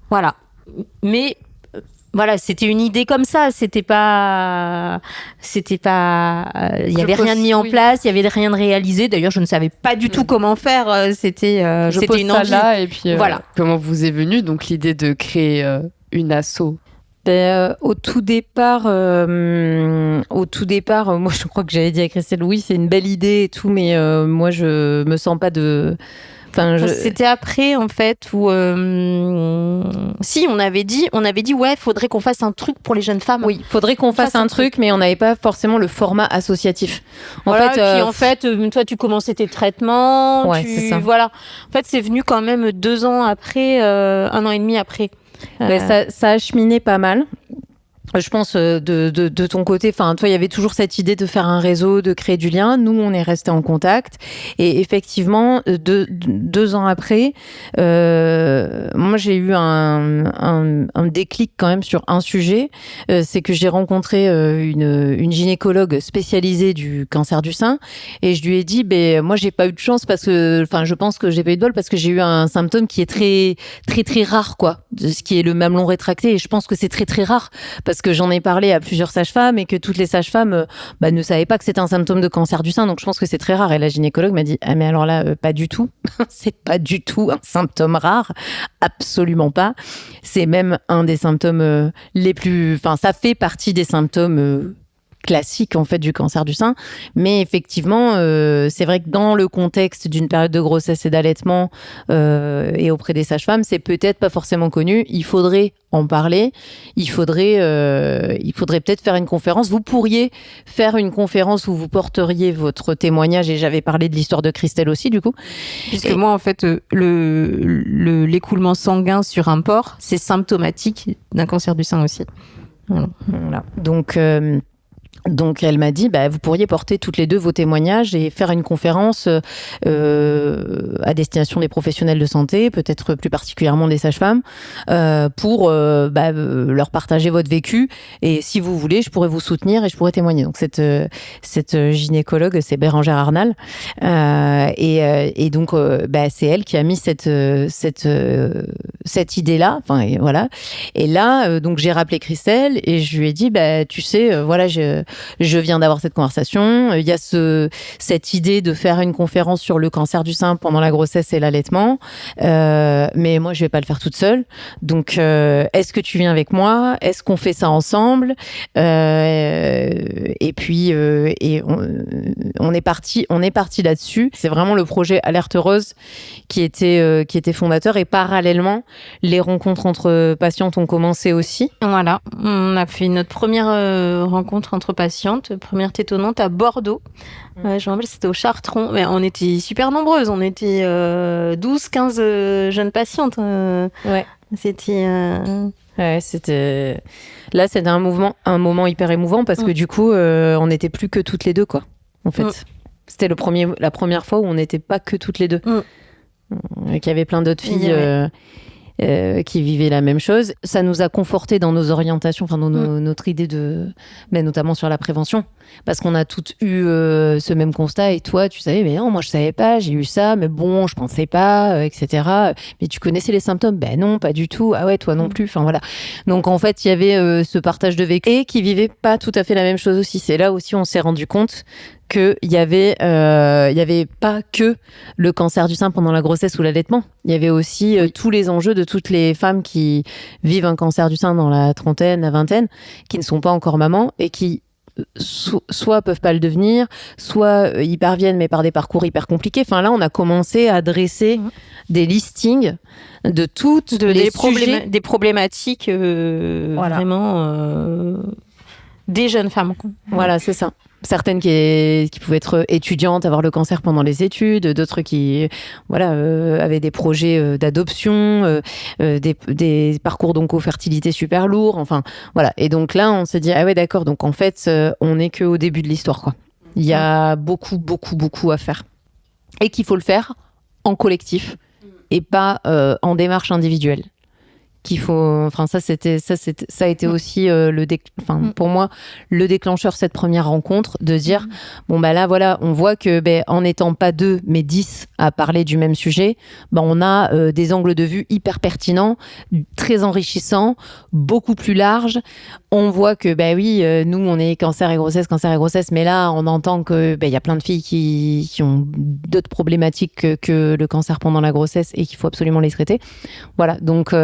voilà. Mais voilà, c'était une idée comme ça, c'était pas, il y avait rien de mis en place, il y avait rien de réalisé. D'ailleurs, je ne savais pas du tout comment faire. C'était une envie. Là, et puis voilà. Comment vous est venue donc l'idée de créer une asso? Au tout départ, moi je crois que j'avais dit à Christelle, oui, c'est une belle idée et tout, mais moi je me sens pas de. C'était après en fait où si on avait dit ouais, faudrait qu'on fasse un truc pour les jeunes femmes. Oui, faudrait qu'on fasse un truc, mais on n'avait pas forcément le format associatif. En fait, toi tu commençais tes traitements, ouais, c'est ça. Voilà. En fait, c'est venu quand même 2 ans après, 1 an et demi après. Ça a cheminé pas mal. Je pense de ton côté, enfin toi, il y avait toujours cette idée de faire un réseau, de créer du lien. Nous, on est restés en contact, et effectivement, 2 ans après, moi j'ai eu un déclic quand même sur un sujet. C'est que j'ai rencontré une gynécologue spécialisée du cancer du sein, et je lui ai dit, moi j'ai pas eu de chance parce que, enfin je pense que j'ai pas eu de bol parce que j'ai eu un symptôme qui est très très très rare, quoi, ce qui est le mamelon rétracté, et je pense que c'est très très rare parce que j'en ai parlé à plusieurs sages-femmes et que toutes les sages-femmes ne savaient pas que c'était un symptôme de cancer du sein, donc je pense que c'est très rare. Et la gynécologue m'a dit, ah mais alors là, pas du tout, c'est pas du tout un symptôme rare, absolument pas. C'est même un des symptômes les plus, enfin ça fait partie des symptômes classique en fait du cancer du sein, mais effectivement c'est vrai que dans le contexte d'une période de grossesse et d'allaitement et auprès des sages-femmes, c'est peut-être pas forcément connu. Il faudrait en parler, il faudrait peut-être faire une conférence. Vous pourriez faire une conférence où vous porteriez votre témoignage, et j'avais parlé de l'histoire de Christelle aussi du coup, puisque moi en fait l'écoulement sanguin sur un port, c'est symptomatique d'un cancer du sein aussi. Voilà. Donc elle m'a dit, vous pourriez porter toutes les deux vos témoignages et faire une conférence à destination des professionnels de santé, peut-être plus particulièrement des sages-femmes, pour leur partager votre vécu. Et si vous voulez, je pourrais vous soutenir et je pourrais témoigner. Donc cette gynécologue, c'est Bérangère Arnal, et donc c'est elle qui a mis cette idée-là. Enfin voilà. Et là, donc j'ai rappelé Christelle et je lui ai dit, tu sais, voilà, je viens d'avoir cette conversation. Il y a cette idée de faire une conférence sur le cancer du sein pendant la grossesse et l'allaitement. Mais moi, je vais pas le faire toute seule. Donc, est-ce que tu viens avec moi? Est-ce qu'on fait ça ensemble? Et puis, on est parti là-dessus. C'est vraiment le projet Alerte Rose qui était fondateur. Et parallèlement, les rencontres entre patientes ont commencé aussi. Voilà. On a fait notre première rencontre entre patientes, première tétonnante à Bordeaux. Je me rappelle, c'était au Chartron. Mais on était super nombreuses. On était 12-15 jeunes patientes. Ouais. C'était... Ouais, c'était un moment hyper émouvant parce que du coup, on n'était plus que toutes les deux, quoi. En fait, c'était la première fois où on n'était pas que toutes les deux. Et qu'il y avait plein d'autres filles qui vivaient la même chose. Ça nous a conforté dans nos orientations, enfin dans notre idée mais notamment sur la prévention, parce qu'on a toutes eu ce même constat. Et toi, tu savais, mais non, moi je savais pas, j'ai eu ça, mais bon, je pensais pas, etc. Mais tu connaissais les symptômes? Ben non, pas du tout. Ah ouais, toi non plus. Enfin voilà. Donc en fait, il y avait ce partage de vécu et qui vivaient pas tout à fait la même chose aussi. C'est là aussi on s'est rendu compte qu'il y avait pas que le cancer du sein pendant la grossesse ou l'allaitement. Il y avait aussi tous les enjeux de toutes les femmes qui vivent un cancer du sein dans la trentaine, la vingtaine, qui ne sont pas encore mamans et qui soit peuvent pas le devenir, soit y parviennent mais par des parcours hyper compliqués. Enfin là, on a commencé à dresser des listings de toutes les sujets, des problématiques vraiment des jeunes femmes. Voilà, c'est ça. Certaines qui pouvaient être étudiantes, avoir le cancer pendant les études, d'autres qui avaient des projets d'adoption, des parcours d'oncofertilité super lourds, enfin voilà. Et donc là, on s'est dit ah ouais d'accord, donc en fait, on n'est qu'au début de l'histoire quoi. Il y a beaucoup beaucoup à faire et qu'il faut le faire en collectif et pas en démarche individuelle. Ça a été aussi pour moi le déclencheur cette première rencontre, de dire bon bah là voilà, on voit que en n'étant pas 2 mais 10 à parler du même sujet, on a des angles de vue hyper pertinents, très enrichissants, beaucoup plus larges. On voit que nous on est cancer et grossesse, mais là on entend que y a plein de filles qui ont d'autres problématiques que le cancer pendant la grossesse et qu'il faut absolument les traiter. Voilà, donc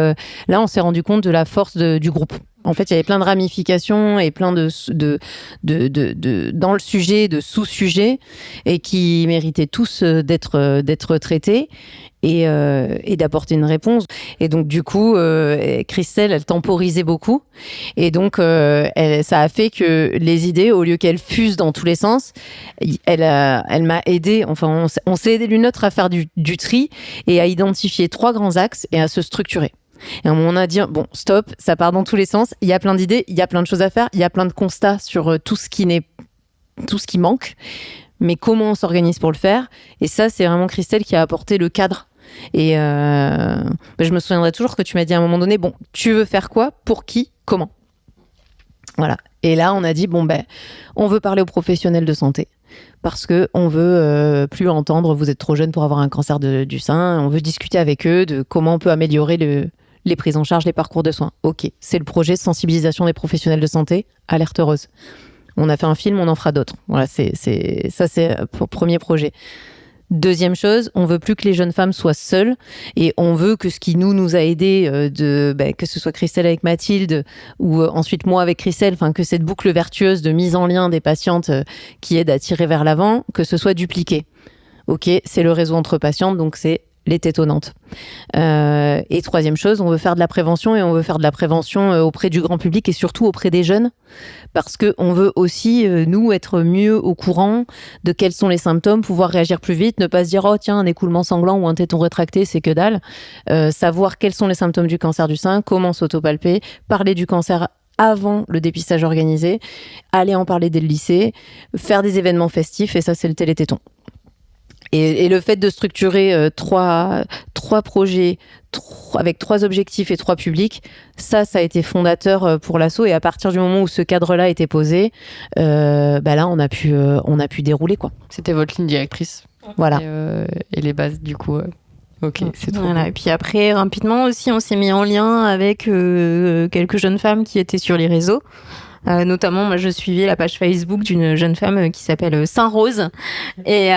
là, on s'est rendu compte de la force du groupe. En fait, il y avait plein de ramifications et plein dans le sujet, de sous-sujets, et qui méritaient tous d'être traités et d'apporter une réponse. Et donc, du coup, Christelle, elle temporisait beaucoup. Et donc, ça a fait que les idées, au lieu qu'elles fusent dans tous les sens, elle m'a aidée. Enfin, on s'est aidé l'une l'autre à faire du tri et à identifier 3 grands axes et à se structurer. Et on a dit, bon, stop, ça part dans tous les sens, il y a plein d'idées, il y a plein de choses à faire, il y a plein de constats sur tout ce qui manque, mais comment on s'organise pour le faire? Et ça, c'est vraiment Christelle qui a apporté le cadre. Et je me souviendrai toujours que tu m'as dit à un moment donné, bon, tu veux faire quoi? Pour qui? Comment? Voilà. Et là, on a dit, on veut parler aux professionnels de santé. Parce qu'on veut plus entendre, vous êtes trop jeune pour avoir un cancer du sein. On veut discuter avec eux de comment on peut améliorer les prises en charge, les parcours de soins. Ok, c'est le projet de sensibilisation des professionnels de santé, Alerte Heureuse. On a fait un film, on en fera d'autres. Voilà, c'est le premier projet. Deuxième chose, on veut plus que les jeunes femmes soient seules et on veut que ce qui nous a aidés, que ce soit Christelle avec Mathilde ou ensuite moi avec Christelle, que cette boucle vertueuse de mise en lien des patientes qui aide à tirer vers l'avant, que ce soit dupliqué. Ok, c'est le réseau entre patientes, donc c'est les tétonnantes. Et troisième chose, on veut faire de la prévention et on veut faire de la prévention auprès du grand public et surtout auprès des jeunes, parce qu'on veut aussi, nous, être mieux au courant de quels sont les symptômes, pouvoir réagir plus vite, ne pas se dire « Oh tiens, un écoulement sanglant ou un téton rétracté, c'est que dalle ». Savoir quels sont les symptômes du cancer du sein, comment s'autopalper, parler du cancer avant le dépistage organisé, aller en parler dès le lycée, faire des événements festifs, et ça, c'est le télététon. Et le fait de structurer 3 projets avec 3 objectifs et 3 publics, ça a été fondateur pour l'asso. Et à partir du moment où ce cadre-là était posé, là, on a pu dérouler, quoi. C'était votre ligne directrice. Voilà. Et les bases, du coup. Ok, c'est trop voilà. bien. Et puis après, rapidement aussi, on s'est mis en lien avec quelques jeunes femmes qui étaient sur les réseaux. Notamment, moi, je suivais la page Facebook d'une jeune femme qui s'appelle Saint-Rose. Et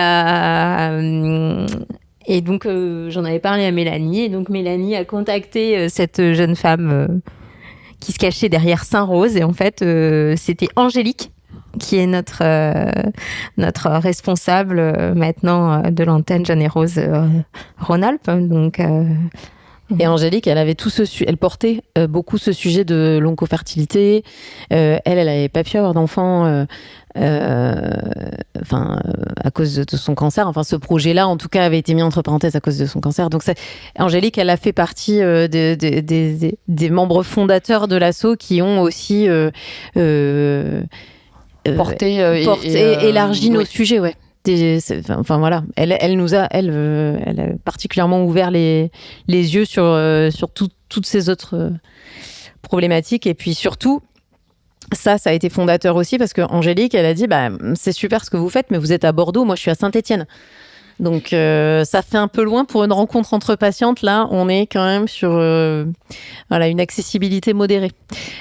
donc, j'en avais parlé à Mélanie. Et donc, Mélanie a contacté cette jeune femme qui se cachait derrière Saint-Rose. Et en fait, c'était Angélique, qui est notre responsable maintenant de l'antenne Jeanne et Rose Rhône-Alpes. Donc... Et Angélique, elle portait beaucoup ce sujet de l'oncofertilité. Elle avait pas pu avoir d'enfant, à cause de son cancer. Enfin, ce projet-là, en tout cas, avait été mis entre parenthèses à cause de son cancer. Donc, Angélique, elle a fait partie des membres fondateurs de l'asso qui ont aussi porté élargi nos sujets, ouais. enfin voilà, elle nous a, elle a particulièrement ouvert les yeux sur toutes ces autres problématiques. Et puis surtout, ça a été fondateur aussi parce que Angélique, elle a dit, c'est super ce que vous faites, mais vous êtes à Bordeaux, moi je suis à Saint-Étienne. Donc ça fait un peu loin pour une rencontre entre patientes. Là, on est quand même sur une accessibilité modérée.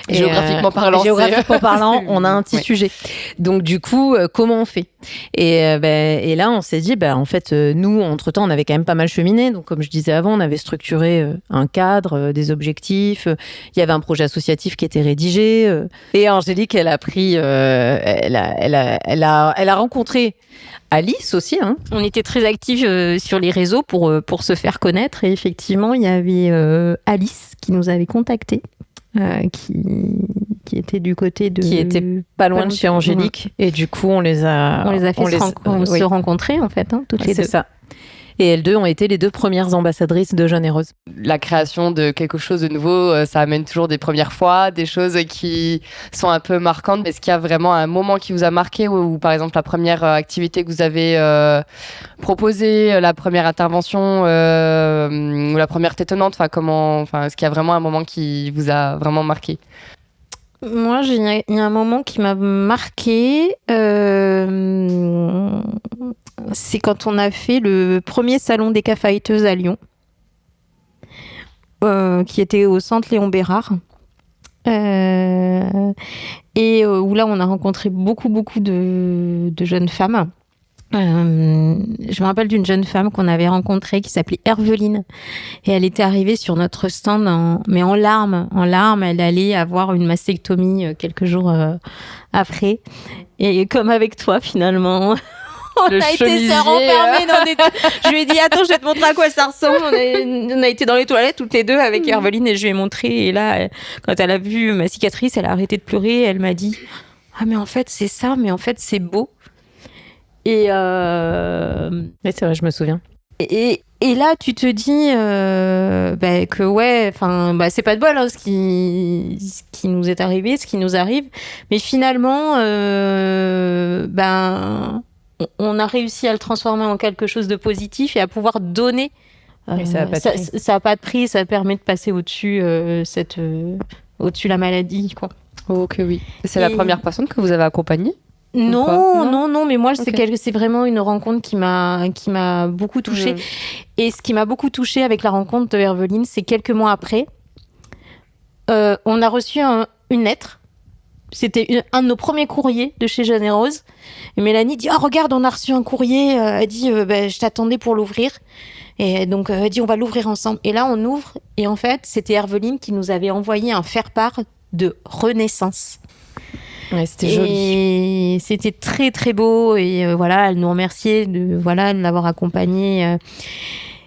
Géographiquement parlant, on a un petit sujet. Donc du coup, comment on fait ? Et là, on s'est dit, en fait, nous, entre-temps, on avait quand même pas mal cheminé. Donc comme je disais avant, on avait structuré un cadre, des objectifs. Il y avait un projet associatif qui était rédigé. Et Angélique, elle a pris, elle a rencontré Alice aussi. Hein. On était très actifs sur les réseaux pour se faire connaître. Et effectivement, il y avait Alice qui nous avait contactés, qui était du côté de... Qui était pas loin de chez Angélique. Et du coup, on les a fait se rencontrer, en fait, toutes les deux. C'est ça. Et elles deux ont été les 2 premières ambassadrices de Jeune et Rose. La création de quelque chose de nouveau, ça amène toujours des premières fois, des choses qui sont un peu marquantes. Est-ce qu'il y a vraiment un moment qui vous a marqué ou par exemple, la première activité que vous avez proposée, la première intervention ou la première tête-tenante, est-ce qu'il y a vraiment un moment qui vous a vraiment marqué ? Moi, il y a un moment qui m'a marqué. C'est quand on a fait le premier salon des caféiteuses à Lyon, qui était au centre Léon Bérard. Et où là, on a rencontré beaucoup de jeunes femmes. Je me rappelle d'une jeune femme qu'on avait rencontrée qui s'appelait Herveline et elle était arrivée sur notre stand mais en larmes. Elle allait avoir une mastectomie quelques jours après et comme avec toi finalement on a été sœurs enfermées je lui ai dit attends je vais te montrer à quoi ça ressemble. On a été dans les toilettes toutes les deux avec Herveline et je lui ai montré et là quand elle a vu ma cicatrice elle a arrêté de pleurer et elle m'a dit mais en fait c'est ça mais en fait c'est beau. Et c'est vrai, je me souviens. Et là, tu te dis que ouais, c'est pas de bol ce qui nous est arrivé, ce qui nous arrive. Mais finalement, on a réussi à le transformer en quelque chose de positif et à pouvoir donner. Ça n'a pas de prix, ça permet de passer au-dessus au-dessus la maladie, quoi. Oh, que oui. C'est la première personne que vous avez accompagnée ? Non, mais moi, c'est vraiment une rencontre qui m'a beaucoup touchée. Et ce qui m'a beaucoup touchée avec la rencontre de Herveline, c'est quelques mois après, on a reçu une lettre. C'était un de nos premiers courriers de chez Jeune et Rose. Et Mélanie dit « regarde, on a reçu un courrier. » Elle dit « je t'attendais pour l'ouvrir. » Et donc, elle dit « on va l'ouvrir ensemble. » Et là, on ouvre. Et en fait, c'était Herveline qui nous avait envoyé un faire-part de renaissance. Ouais, c'était joli. Et c'était très très beau et elle nous remerciait de l'avoir accompagnée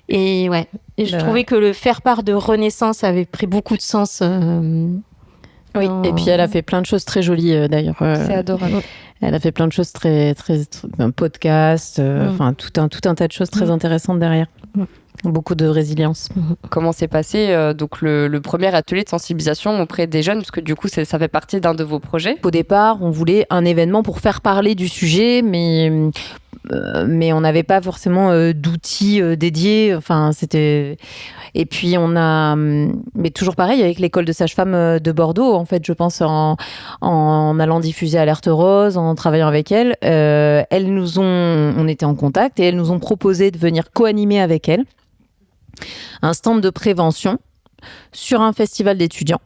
et je trouvais que le faire part de renaissance avait pris beaucoup de sens. Oui, et puis elle a fait plein de choses très jolies d'ailleurs. C'est adorable. Elle a fait plein de choses très un podcast, tout un tas de choses très intéressantes derrière. Beaucoup de résilience. Comment s'est passé donc le premier atelier de sensibilisation auprès des jeunes, parce que du coup ça fait partie d'un de vos projets. Au départ, on voulait un événement pour faire parler du sujet, mais on n'avait pas forcément d'outils dédiés. C'était. Et puis mais toujours pareil avec l'école de sage-femme de Bordeaux. En fait, je pense en allant diffuser Alerte Rose, en travaillant avec elles, on était en contact et elles nous ont proposé de venir co-animer avec elles un stand de prévention sur un festival d'étudiants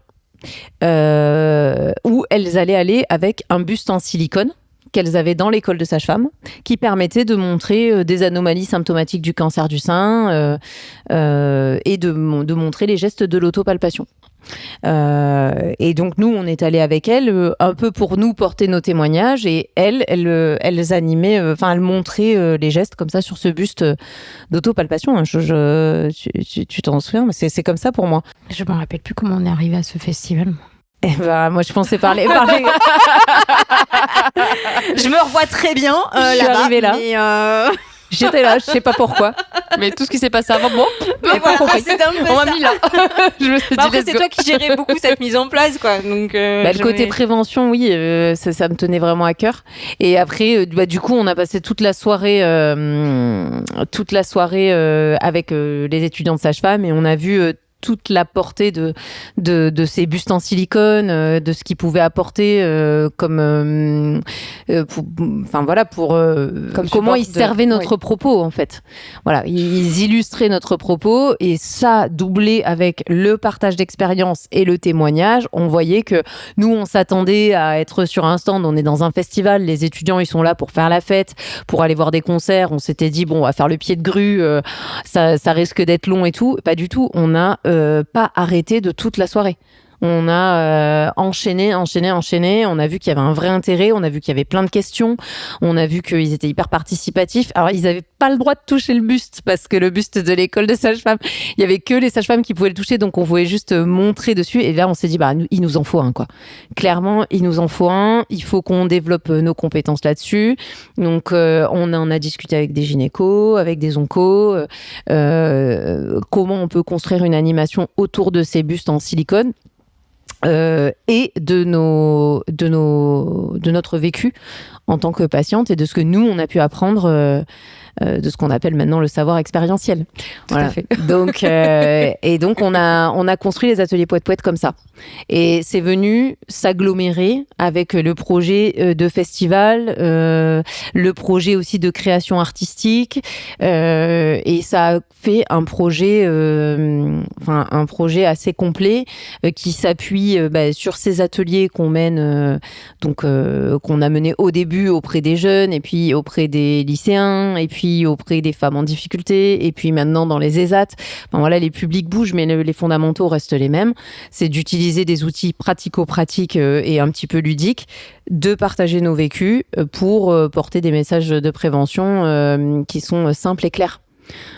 où elles allaient aller avec un buste en silicone qu'elles avaient dans l'école de sage-femme qui permettait de montrer des anomalies symptomatiques du cancer du sein et de montrer les gestes de l'autopalpation. Et donc nous on est allé avec elles un peu pour nous porter nos témoignages et elles animaient, elles montraient les gestes comme ça sur ce buste d'autopalpation. Tu t'en souviens, mais c'est comme ça pour moi. Je me rappelle plus comment on est arrivé à ce festival. Moi je pensais parler. Je me revois très bien je suis là-bas, arrivée là. Mais J'étais là, je sais pas pourquoi. Mais tout ce qui s'est passé avant, bon, Mais voilà, c'était un peu on m'a ça. mis là. Je me suis dit, Après, let's c'est go. toi qui gérais beaucoup cette mise en place, quoi. Donc, Le côté prévention, oui, ça me tenait vraiment à cœur. Et après, du coup, on a passé toute la soirée avec les étudiants de sage-femme et on a vu toute la portée de ces bustes en silicone, de ce qu'ils pouvaient apporter comme comment ils servaient notre propos en fait. Voilà, ils illustraient notre propos et ça doublé avec le partage d'expérience et le témoignage, on voyait que nous on s'attendait à être sur un stand, on est dans un festival, les étudiants ils sont là pour faire la fête, pour aller voir des concerts, on s'était dit bon on va faire le pied de grue, ça risque d'être long et tout, pas du tout, on a pas arrêté de toute la soirée. On a enchaîné. On a vu qu'il y avait un vrai intérêt. On a vu qu'il y avait plein de questions. On a vu qu'ils étaient hyper participatifs. Alors, ils n'avaient pas le droit de toucher le buste parce que le buste de l'école de sages-femmes, il y avait que les sages-femmes qui pouvaient le toucher. Donc, on pouvait juste montrer dessus. Et là, on s'est dit, il nous en faut un, quoi. Clairement, il nous en faut un. Il faut qu'on développe nos compétences là-dessus. Donc, on en a discuté avec des gynécos, avec des oncos. Comment on peut construire une animation autour de ces bustes en silicone. Et de notre vécu en tant que patiente et de ce que nous, on a pu apprendre de ce qu'on appelle maintenant le savoir expérientiel. Voilà. Tout à fait. Donc, donc, on a construit les ateliers Poète comme ça. Et c'est venu s'agglomérer avec le projet de festival, le projet aussi de création artistique. Et ça a fait un projet assez complet qui s'appuie sur ces ateliers qu'on mène, qu'on a menés au début auprès des jeunes, et puis auprès des lycéens, et puis auprès des femmes en difficulté, et puis maintenant dans les ESAT. Les publics bougent, mais les fondamentaux restent les mêmes. C'est d'utiliser des outils pratico-pratiques et un petit peu ludiques, de partager nos vécus pour porter des messages de prévention qui sont simples et clairs.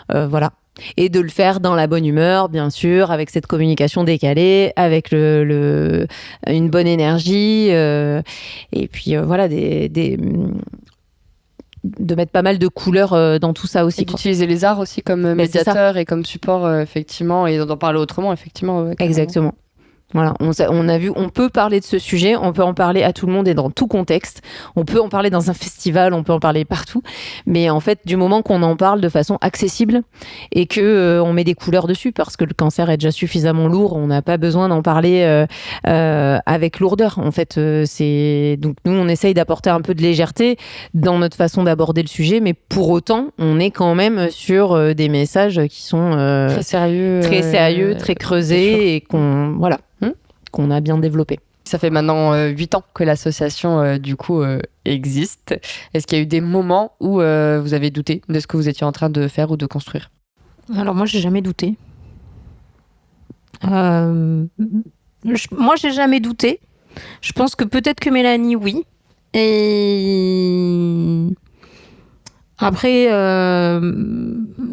Voilà. Et de le faire dans la bonne humeur, bien sûr, avec cette communication décalée, avec une bonne énergie, et puis de mettre pas mal de couleurs dans tout ça aussi. Et d'utiliser les arts aussi comme médiateur et comme support, effectivement, et d'en parler autrement, effectivement. Exactement. Voilà, on a vu, on peut parler de ce sujet, on peut en parler à tout le monde et dans tout contexte. On peut en parler dans un festival, on peut en parler partout. Mais en fait, du moment qu'on en parle de façon accessible et que on met des couleurs dessus, parce que le cancer est déjà suffisamment lourd, on n'a pas besoin d'en parler avec lourdeur. En fait, donc nous, on essaye d'apporter un peu de légèreté dans notre façon d'aborder le sujet, mais pour autant, on est quand même sur des messages qui sont très sérieux, très creusés et qu'on a bien développé. Ça fait maintenant 8 ans que l'association existe. Est-ce qu'il y a eu des moments où vous avez douté de ce que vous étiez en train de faire ou de construire ? Alors moi, j'ai jamais douté. Moi, j'ai jamais douté. Je pense que peut-être que Mélanie, oui. Et après,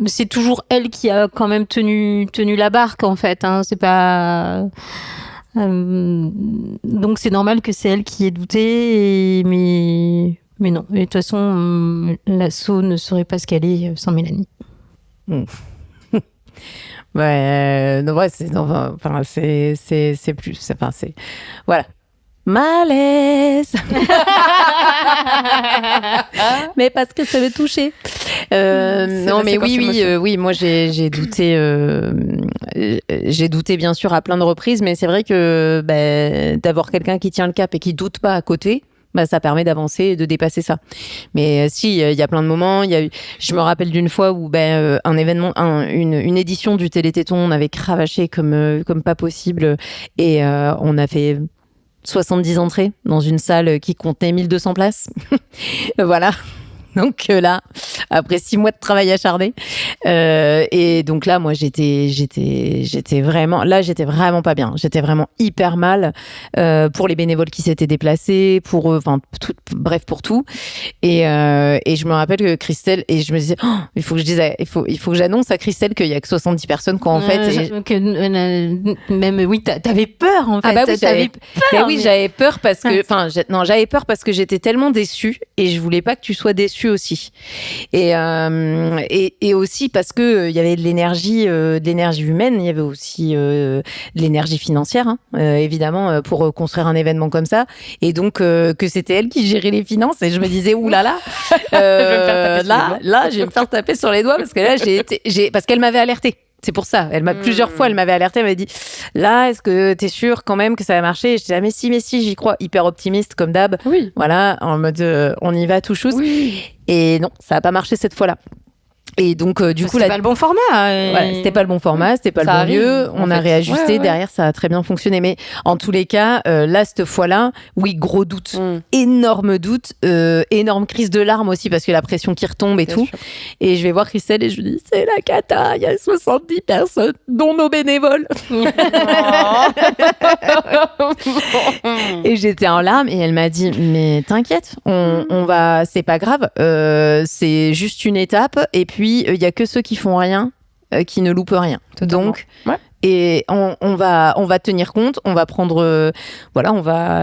c'est toujours elle qui a quand même tenu la barque, en fait. Hein. C'est pas... donc c'est normal que c'est elle qui ait douté, mais non. Et de toute façon, l'asso ne saurait pas ce qu'elle est sans Mélanie. C'est plus... Voilà. Malaise. Mais parce que ça me touchait. Non, mais oui, moi j'ai douté. J'ai douté bien sûr à plein de reprises, mais c'est vrai que d'avoir quelqu'un qui tient le cap et qui doute pas à côté, ça permet d'avancer et de dépasser ça. Mais si, il y a plein de moments. Je me rappelle d'une fois où un événement, une édition du Téléthon, on avait cravaché comme pas possible, et on a fait 70 entrées dans une salle qui contenait 1200 places. Voilà. Donc là, après 6 mois de travail acharné, et donc là, moi, j'étais vraiment pas bien. J'étais vraiment hyper mal pour les bénévoles qui s'étaient déplacés, pour tout. Et je me rappelle que Christelle, et je me disais, il faut que j'annonce à Christelle qu'il y a que 70 personnes quoi en fait. T'avais peur en fait. Ah bah oui, j'avais peur parce que, j'avais peur parce que j'étais tellement déçue et je voulais pas que tu sois déçu aussi. Et aussi parce que il y avait de l'énergie humaine, il y avait aussi de l'énergie financière, hein, évidemment, pour construire un événement comme ça. Et donc que c'était elle qui gérait les finances, et je me disais oulala, là, je vais me faire taper sur les doigts parce que là, parce qu'elle m'avait alertée. C'est pour ça. Plusieurs fois, elle m'avait alertée. Elle m'avait dit, là, est-ce que t'es sûre quand même que ça va marcher? Et je disais, mais si, j'y crois. Hyper optimiste, comme d'hab. Oui. Voilà, en mode, on y va tout chousse. Oui. Et non, ça n'a pas marché cette fois-là. Et donc, du coup, c'était pas le bon format. Ouais, c'était pas le bon format, c'était pas le bon lieu. On a réajusté. Ouais. Derrière, ça a très bien fonctionné. Mais en tous les cas, là, cette fois-là, oui, gros doute. Énorme doute. Énorme crise de larmes aussi, parce que la pression qui retombe et Bien tout. sûr. Et je vais voir Christelle et je lui dis, c'est la cata, il y a 70 personnes, dont nos bénévoles. Et j'étais en larmes et elle m'a dit, mais t'inquiète, on va, c'est pas grave, c'est juste une étape. Et puis, il y a que ceux qui font rien qui ne loupent rien. Totalement. Donc, ouais. Et on va tenir compte, on va prendre,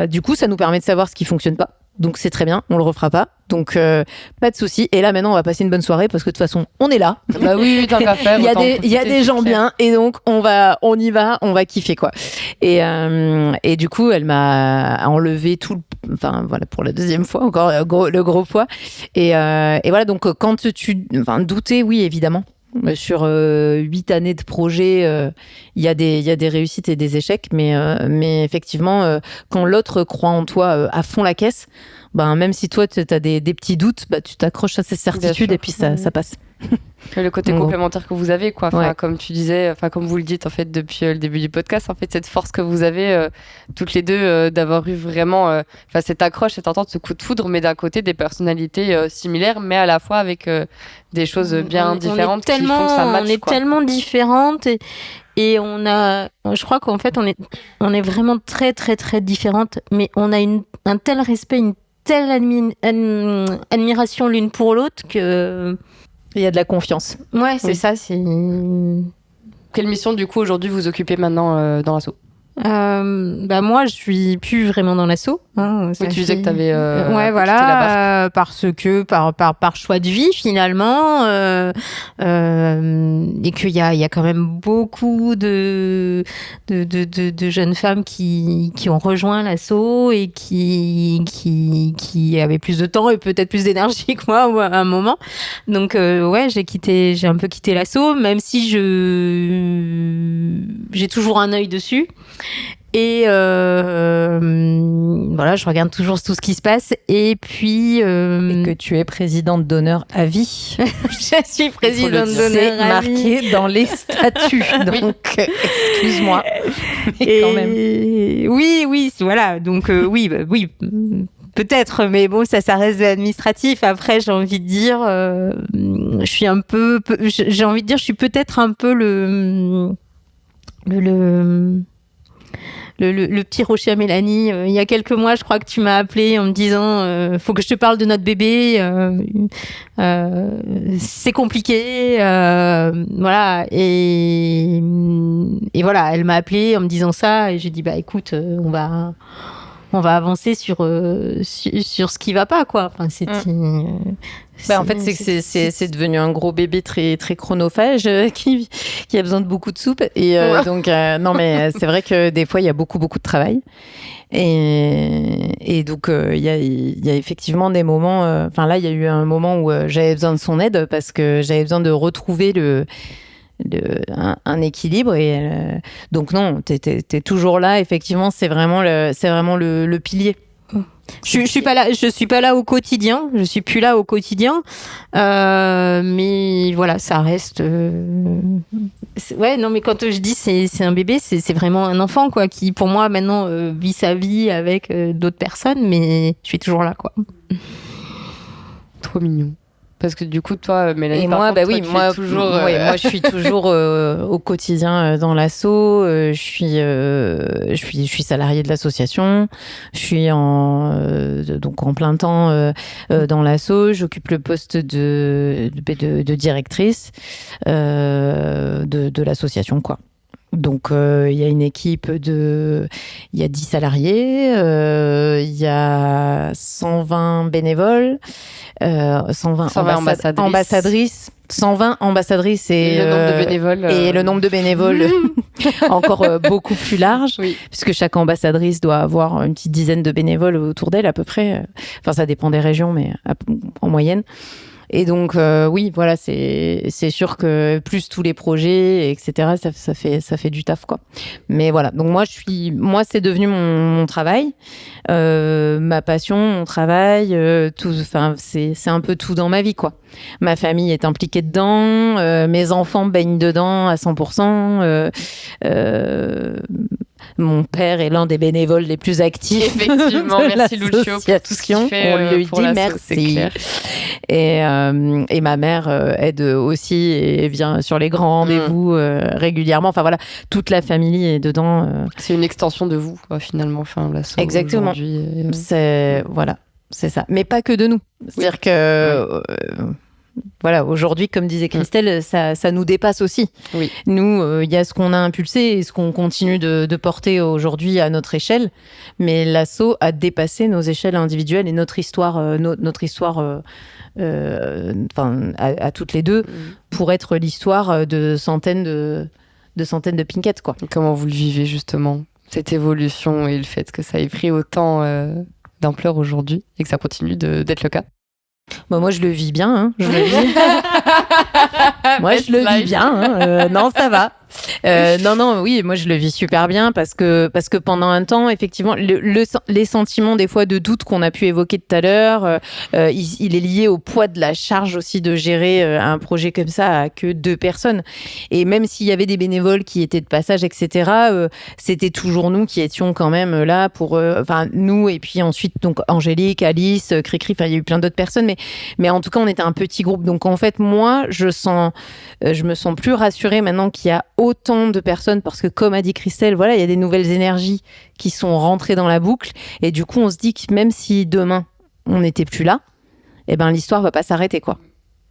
du coup, ça nous permet de savoir ce qui fonctionne pas. Donc c'est très bien, on le refera pas. Donc pas de souci. Et là maintenant, on va passer une bonne soirée parce que de toute façon, on est là. Bah oui, tant qu'à faire. Il y a des gens bien et donc on y va, on va kiffer quoi. Et du coup, elle m'a enlevé pour la deuxième fois encore le gros poids. Et voilà, donc quand douter, oui évidemment. Sur 8 années de projet, il y a des réussites et des échecs, mais effectivement, quand l'autre croit en toi à fond la caisse, même si toi tu as des petits doutes, tu t'accroches à ces certitudes et puis ça passe. Le côté complémentaire que vous avez, quoi. Enfin, ouais. comme tu disais, comme vous le dites en fait depuis le début du podcast, en fait cette force que vous avez toutes les deux d'avoir eu vraiment, cette accroche, cette entente, ce coup de foudre, mais d'un côté des personnalités similaires, mais à la fois avec des choses bien différentes qui font que ça match. On est tellement différentes et on a, je crois qu'en fait on est vraiment très très très différentes, mais on a un tel respect, une telle admiration l'une pour l'autre que il y a de la confiance. Ouais, c'est Oui. ça. C'est... Quelle mission, du coup, aujourd'hui, vous occupez maintenant dans l'asso? Moi, je suis plus vraiment dans l'asso. Hein, oui, tu disais que tu avais ouais, voilà, parce que par choix de vie finalement, et qu'il y a quand même beaucoup de jeunes femmes qui ont rejoint l'asso et qui avaient plus de temps et peut-être plus d'énergie que moi à un moment. Donc ouais, j'ai un peu quitté l'asso, même si j'ai toujours un œil dessus. Et voilà, je regarde toujours tout ce qui se passe. Et puis... Et que tu es présidente d'honneur à vie. Je suis présidente d'honneur c'est à vie. marqué dans les statuts. Donc, excuse-moi. Mais quand même. Oui, voilà. Donc, oui, peut-être. Mais bon, ça reste de l'administratif. Après, j'ai envie de dire... je suis peut-être un peu le petit rocher à Mélanie. Il y a quelques mois, je crois que tu m'as appelé en me disant faut que je te parle de notre bébé. C'est compliqué. Voilà. Et voilà, elle m'a appelé en me disant ça. Et j'ai dit, écoute, on va avancer sur ce qui va pas, quoi. Enfin, en fait, c'est devenu un gros bébé très, très chronophage qui a besoin de beaucoup de soupe. Et donc, non, mais c'est vrai que des fois, il y a beaucoup, beaucoup de travail. Et donc, il y a effectivement des moments... là, il y a eu un moment où j'avais besoin de son aide parce que j'avais besoin de retrouver un équilibre. Et donc, non, t'es toujours là. Effectivement, c'est vraiment le pilier. Je suis pas là au quotidien. Je suis plus là au quotidien. Mais voilà, ça reste. Ouais, non, mais quand je dis c'est un bébé, c'est vraiment un enfant, quoi, qui pour moi maintenant vit sa vie avec d'autres personnes, mais je suis toujours là, quoi. Trop mignon. Parce que du coup, toi, Mélanie, et moi, moi, je suis toujours au quotidien dans l'asso. Je suis salariée de l'association. Je suis donc en plein temps dans l'asso. J'occupe le poste de directrice de l'association, quoi. Donc, il y a une équipe il y a 10 salariés, il y a 120 bénévoles, 120 ambassadrices, 120 ambassadrices et le nombre de bénévoles. Et le nombre de bénévoles encore beaucoup plus large, Oui. puisque chaque ambassadrice doit avoir une petite dizaine de bénévoles autour d'elle à peu près. Enfin, ça dépend des régions, mais en moyenne. Et donc, oui, voilà, c'est sûr que plus tous les projets, etc., ça fait du taf, quoi. Mais voilà, donc moi, c'est devenu mon travail, ma passion, mon travail, tout, enfin, c'est un peu tout dans ma vie, quoi. Ma famille est impliquée dedans, mes enfants baignent dedans à 100%. Mon père est l'un des bénévoles les plus actifs. Effectivement, merci Lucio pour tout ce qu'il fait. On lui dit merci. Et ma mère aide aussi et vient sur les grands rendez-vous régulièrement. Enfin voilà, toute la famille est dedans. C'est une extension de vous, finalement. Enfin, exactement. Voilà, c'est ça. Mais pas que de nous. C'est-à-dire que... voilà, aujourd'hui, comme disait Christelle, ça nous dépasse aussi. Oui. Nous, il y a ce qu'on a impulsé et ce qu'on continue de porter aujourd'hui à notre échelle. Mais l'asso a dépassé nos échelles individuelles et notre histoire, à toutes les deux, pour être l'histoire de centaines de Pinkettes, quoi. Comment vous le vivez, justement, cette évolution et le fait que ça ait pris autant d'ampleur aujourd'hui et que ça continue d'être le cas? Moi, je le vis bien. Hein. Je le vis. Moi, je le vis bien. Hein. Non, ça va. Non, oui, moi, je le vis super bien parce que pendant un temps, effectivement, les sentiments des fois de doute qu'on a pu évoquer tout à l'heure, il est lié au poids de la charge aussi de gérer un projet comme ça à que 2 personnes. Et même s'il y avait des bénévoles qui étaient de passage, etc., c'était toujours nous qui étions quand même là pour, nous et puis ensuite donc Angélique, Alice, Cricri, il y a eu plein d'autres personnes, mais en tout cas, on était un petit groupe. Donc en fait, moi, je me sens plus rassurée maintenant qu'il y a autant de personnes parce que, comme a dit Christelle, voilà, il y a des nouvelles énergies qui sont rentrées dans la boucle et du coup, on se dit que même si demain on n'était plus là, eh ben l'histoire va pas s'arrêter, quoi.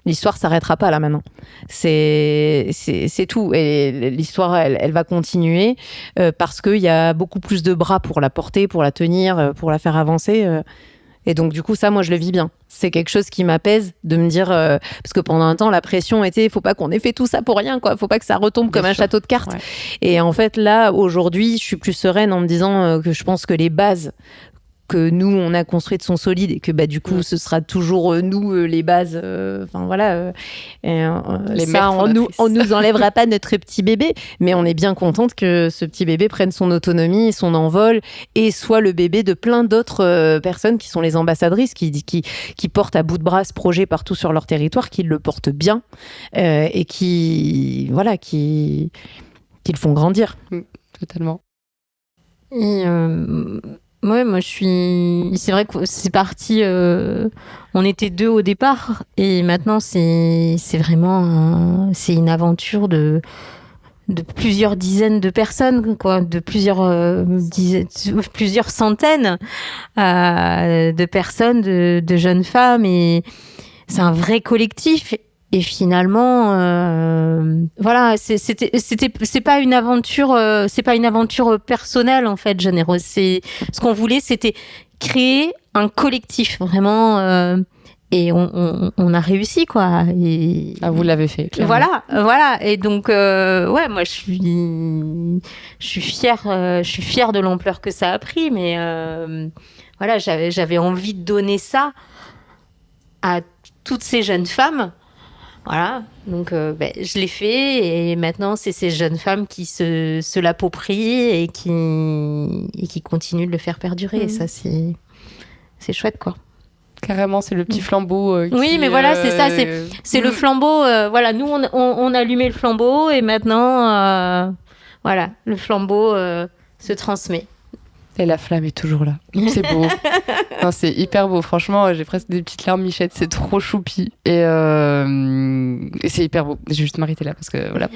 L'histoire s'arrêtera pas là maintenant. C'est tout. Et l'histoire, elle va continuer parce qu'il y a beaucoup plus de bras pour la porter, pour la tenir, pour la faire avancer. Et donc, du coup, ça, moi, je le vis bien. C'est quelque chose qui m'apaise de me dire... parce que pendant un temps, la pression était, il faut pas qu'on ait fait tout ça pour rien, quoi. Faut pas que ça retombe comme un château de cartes. Ouais. Et en fait, là, aujourd'hui, je suis plus sereine en me disant que je pense que les bases que nous, on a construites sont solides et que, du coup, ce sera toujours nous, les bases. Ça, on nous enlèvera pas notre petit bébé, mais on est bien contente que ce petit bébé prenne son autonomie, son envol et soit le bébé de plein d'autres personnes qui sont les ambassadrices, qui portent à bout de bras ce projet partout sur leur territoire, qui le portent bien et qui le font grandir. Totalement. Et ouais, moi c'est vrai que c'est parti. On était 2 au départ et maintenant c'est vraiment c'est une aventure de plusieurs dizaines de personnes, quoi, de plusieurs centaines de personnes, de jeunes femmes, et c'est un vrai collectif. Et finalement, voilà, c'est pas une aventure personnelle, en fait, généreuse. Ce qu'on voulait, c'était créer un collectif, vraiment, et on a réussi, quoi. Et vous l'avez fait, clairement. Voilà. Et donc, ouais, moi, je suis fière de l'ampleur que ça a pris, mais voilà, j'avais envie de donner ça à toutes ces jeunes femmes. Voilà, donc je l'ai fait et maintenant c'est ces jeunes femmes qui se l'approprient et qui continuent de le faire perdurer. Et ça, c'est chouette, quoi. Carrément, c'est le petit flambeau. Oui, mais voilà, c'est ça, c'est le flambeau. Voilà, nous on allumait le flambeau et maintenant, voilà, le flambeau se transmet. Et la flamme est toujours là. C'est beau. Non, c'est hyper beau. Franchement, j'ai presque des petites larmes, Michette. C'est trop choupi. Et c'est hyper beau. J'ai juste m'arrêter là parce que voilà.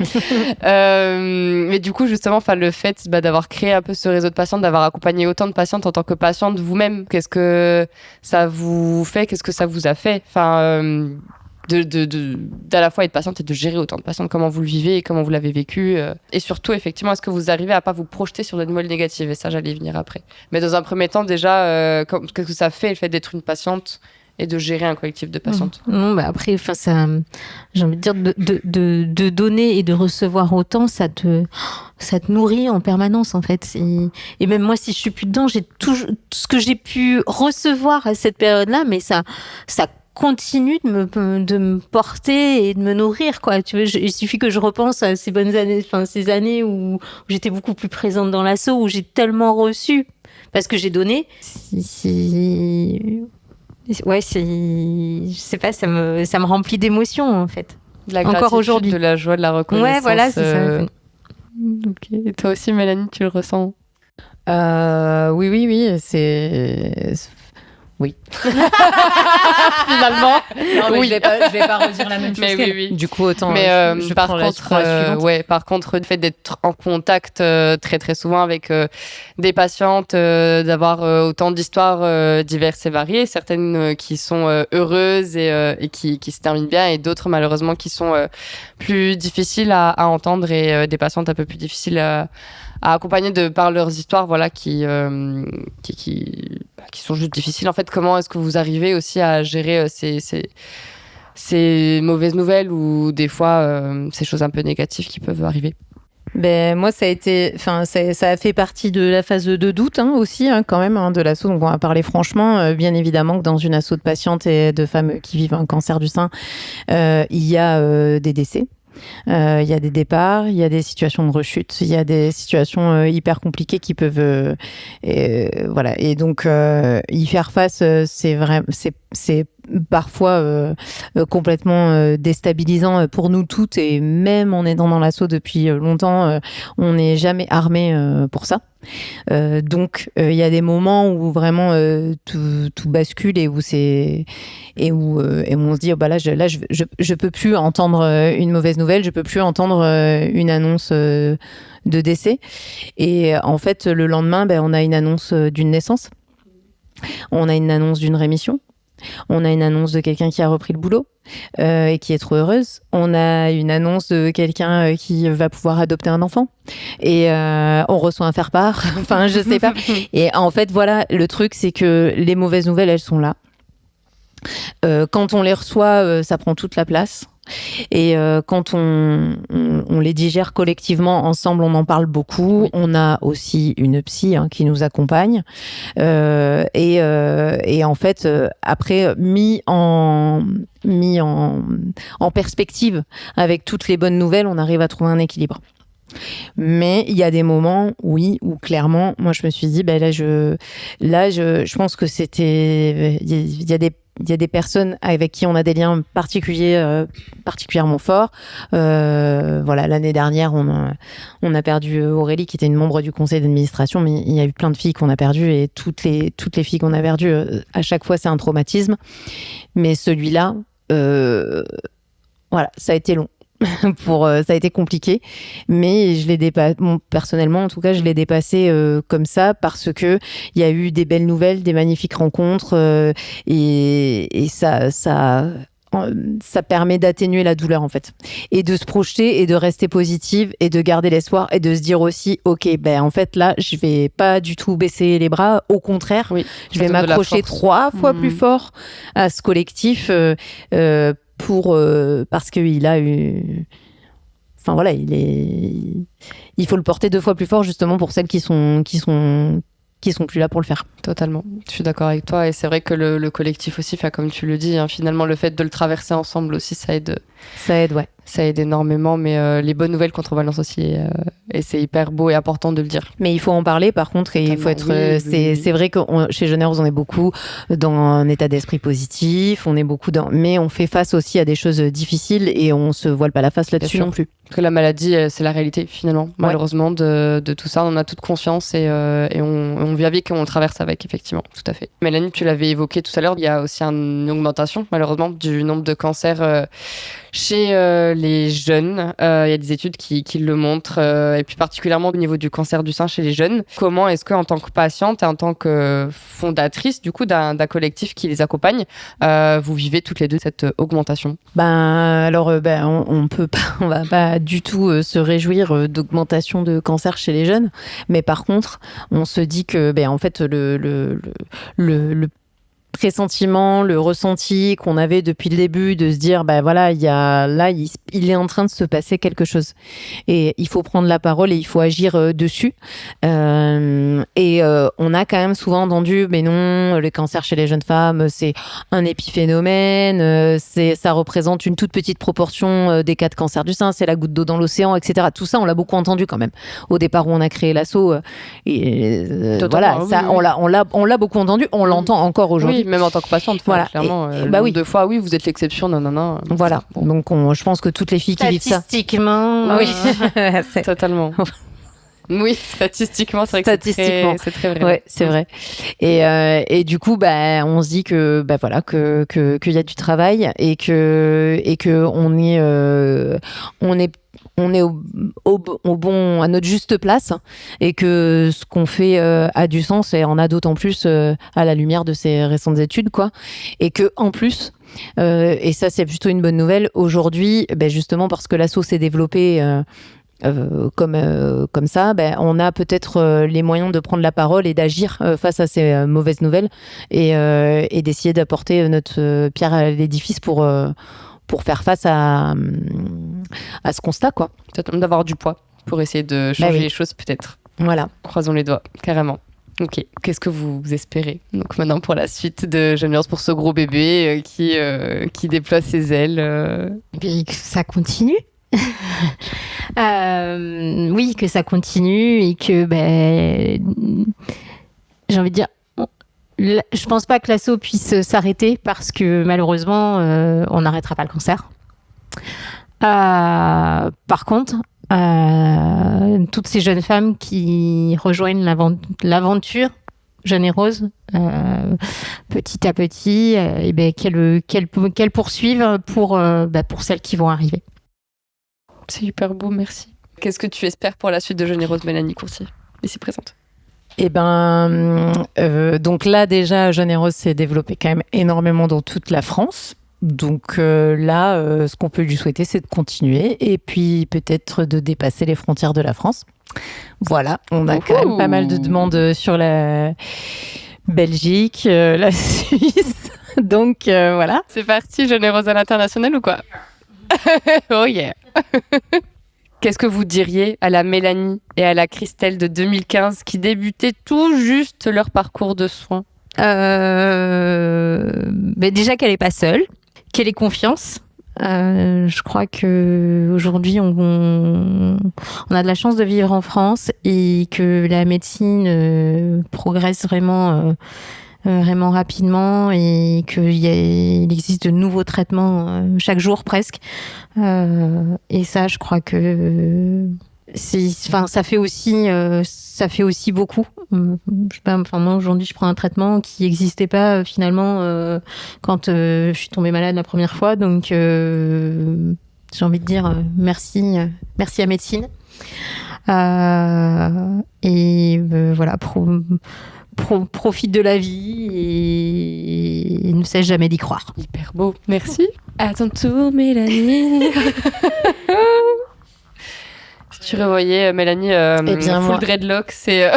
Mais du coup, justement, le fait d'avoir créé un peu ce réseau de patientes, d'avoir accompagné autant de patientes en tant que patiente vous-même, qu'est-ce que ça vous fait? Qu'est-ce que ça vous a fait? d'à la fois être patiente et de gérer autant de patientes, comment vous le vivez et comment vous l'avez vécu. Et surtout, effectivement, est-ce que vous arrivez à pas vous projeter sur des nouvelles négatives? Et ça, j'allais y venir après. Mais dans un premier temps, déjà, qu'est-ce que ça fait, le fait d'être une patiente et de gérer un collectif de patientes? Non, bah après, ça, j'ai envie de dire, de donner et de recevoir autant, ça te nourrit en permanence, en fait. Et même moi, si je suis plus dedans, j'ai tout ce que j'ai pu recevoir à cette période-là, mais ça continue de me porter et de me nourrir, quoi. Tu vois, il suffit que je repense à ces bonnes années, enfin, ces années où j'étais beaucoup plus présente dans l'asso, où j'ai tellement reçu parce que j'ai donné. Ouais, je sais pas, ça me remplit d'émotions, en fait. De la Encore gratitude, aujourd'hui. de la joie, de la reconnaissance. Ouais, voilà, c'est ça. Ok. Et toi aussi, Mélanie, tu le ressens? Oui, c'est... Oui. Finalement. Non, mais Oui. je vais pas redire la même chose Mais qu'elle. oui. Du coup, autant. Mais je par prends contre, la suivante. par contre, le fait d'être en contact très très souvent avec des patientes, d'avoir autant d'histoires diverses et variées, certaines qui sont heureuses et qui se terminent bien, et d'autres malheureusement qui sont plus difficiles à entendre, et des patientes un peu plus difficiles à accompagner par leurs histoires, voilà, qui sont juste difficiles. En fait, comment est-ce que vous arrivez aussi à gérer ces mauvaises nouvelles, ou des fois ces choses un peu négatives qui peuvent arriver? Ben moi, ça a fait partie de la phase de doute aussi, quand même, de l'asso. Donc on va parler franchement. Bien évidemment que dans une asso de patientes et de femmes qui vivent un cancer du sein, il y a des décès. Il y a des départs, il y a des situations de rechute, il y a des situations hyper compliquées qui peuvent voilà. Et donc y faire face, c'est parfois complètement déstabilisant pour nous toutes, et même en étant dans l'asso depuis longtemps, on n'est jamais armé pour ça. Donc il y a des moments où vraiment tout bascule, et où on se dit je peux plus entendre une mauvaise nouvelle, je peux plus entendre une annonce de décès. Et en fait, le lendemain, on a une annonce d'une naissance, on a une annonce d'une rémission, on a une annonce de quelqu'un qui a repris le boulot et qui est trop heureuse. On a une annonce de quelqu'un qui va pouvoir adopter un enfant. Et on reçoit un faire-part. Enfin, je sais pas. Et en fait, voilà, le truc, c'est que les mauvaises nouvelles, elles sont là. Quand on les reçoit, ça prend toute la place. Et quand on les digère collectivement ensemble, on en parle beaucoup. Oui. On a aussi une psy qui nous accompagne. Et en fait, après, mis en perspective avec toutes les bonnes nouvelles, on arrive à trouver un équilibre. Mais il y a des moments, oui, où clairement, moi je me suis dit, je pense que c'était, il y a des personnes avec qui on a des liens particulièrement forts. Voilà, l'année dernière, on a perdu Aurélie, qui était une membre du conseil d'administration, mais il y a eu plein de filles qu'on a perdues, et toutes les filles qu'on a perdues, à chaque fois, c'est un traumatisme. Mais celui-là, voilà, ça a été long. Ça a été compliqué, mais je l'ai dépassé, personnellement en tout cas, je l'ai dépassé comme ça, parce que il y a eu des belles nouvelles, des magnifiques rencontres, et ça permet d'atténuer la douleur, en fait, et de se projeter et de rester positive et de garder l'espoir, et de se dire aussi, ok, en fait là, je vais pas du tout baisser les bras, au contraire, oui, je vais m'accrocher 3 fois plus fort à ce collectif, parce qu'il a eu... Enfin voilà, il faut le porter 2 fois plus fort, justement pour celles qui sont plus là pour le faire. Totalement, je suis d'accord avec toi, et c'est vrai que le collectif aussi, comme tu le dis, finalement le fait de le traverser ensemble aussi, ça aide. Ça aide, ouais. Ça aide énormément, mais les bonnes nouvelles contrebalance aussi, et c'est hyper beau et important de le dire. Mais il faut en parler, par contre, et il faut être... C'est vrai que chez Jeuneuse, on est beaucoup dans un état d'esprit positif, on est beaucoup mais on fait face aussi à des choses difficiles, et on se voile pas la face là-dessus non plus. Parce que la maladie, c'est la réalité, finalement, malheureusement, de tout ça. On en a toute conscience, et on vit avec, et on le traverse avec, effectivement, tout à fait. Mélanie, tu l'avais évoqué tout à l'heure, il y a aussi une augmentation, malheureusement, du nombre de cancers chez les jeunes. Il y a des études qui le montrent, et puis particulièrement au niveau du cancer du sein chez les jeunes. Comment est-ce qu'en tant que patiente et en tant que fondatrice du coup d'un collectif qui les accompagne, vous vivez toutes les deux cette augmentation? On va pas du tout se réjouir d'augmentation de cancer chez les jeunes, mais par contre, on se dit que en fait le pressentiment, le ressenti qu'on avait depuis le début de se dire il est en train de se passer quelque chose et il faut prendre la parole et il faut agir dessus on a quand même souvent entendu mais non, le cancer chez les jeunes femmes c'est un épiphénomène, ça représente une toute petite proportion des cas de cancer du sein, c'est la goutte d'eau dans l'océan, etc. Tout ça on l'a beaucoup entendu quand même au départ où on a créé l'asso on l'a beaucoup entendu, on l'entend encore aujourd'hui. Oui, même en tant que patiente, voilà. Clairement. Deux fois, oui, vous êtes l'exception, non. Voilà. Donc, je pense que toutes les filles qui vivent ça. Statistiquement. Oui. Totalement. Oui, statistiquement, c'est vrai que c'est très vrai. Ouais, c'est vrai. Et du coup, on se dit que, qu'il y a du travail et que on est à notre juste place et que ce qu'on fait a du sens et en a d'autant plus à la lumière de ces récentes études, quoi. Et que en plus, et ça c'est plutôt une bonne nouvelle, aujourd'hui, justement parce que l'asso s'est développé comme ça, on a peut-être les moyens de prendre la parole et d'agir face à ces mauvaises nouvelles et d'essayer d'apporter notre pierre à l'édifice pour faire face à ce constat, quoi. Peut-être d'avoir du poids pour essayer de changer les choses, peut-être. Voilà. Croisons les doigts, carrément. Ok. Qu'est-ce que vous espérez donc maintenant pour la suite de Jeunes Leaders, pour ce gros bébé qui déploie ses ailes Et que ça continue. Oui, que ça continue et que j'ai envie de dire. Je pense pas que l'asso puisse s'arrêter parce que malheureusement, on n'arrêtera pas le cancer. Par contre, toutes ces jeunes femmes qui rejoignent l'aventure Jeune et Rose, petit à petit, qu'elles poursuivent pour celles qui vont arriver. C'est hyper beau, merci. Qu'est-ce que tu espères pour la suite de Jeune et Rose, Mélanie Coursier, ici présente? Donc là déjà, Jeune et Rose s'est développé quand même énormément dans toute la France. Donc ce qu'on peut lui souhaiter, c'est de continuer et puis peut-être de dépasser les frontières de la France. Voilà, on a quand même pas mal de demandes sur la Belgique, la Suisse. Donc voilà. C'est parti, Jeune et Rose à l'international ou quoi? Oh yeah. Qu'est-ce que vous diriez à la Mélanie et à la Christelle de 2015 qui débutaient tout juste leur parcours de soins? Déjà qu'elle n'est pas seule, qu'elle ait confiance. Je crois qu'aujourd'hui, on a de la chance de vivre en France et que la médecine progresse vraiment rapidement et qu'il existe de nouveaux traitements chaque jour presque. Et ça, je crois que ça fait aussi beaucoup. Je sais pas, moi aujourd'hui, je prends un traitement qui n'existait pas finalement quand je suis tombée malade la première fois. Donc, j'ai envie de dire merci à médecine. Voilà. Profite de la vie et ne cesse jamais d'y croire. Hyper beau, merci. À ton tour, Mélanie. Si tu revoyais Mélanie full dreadlocks, c'est...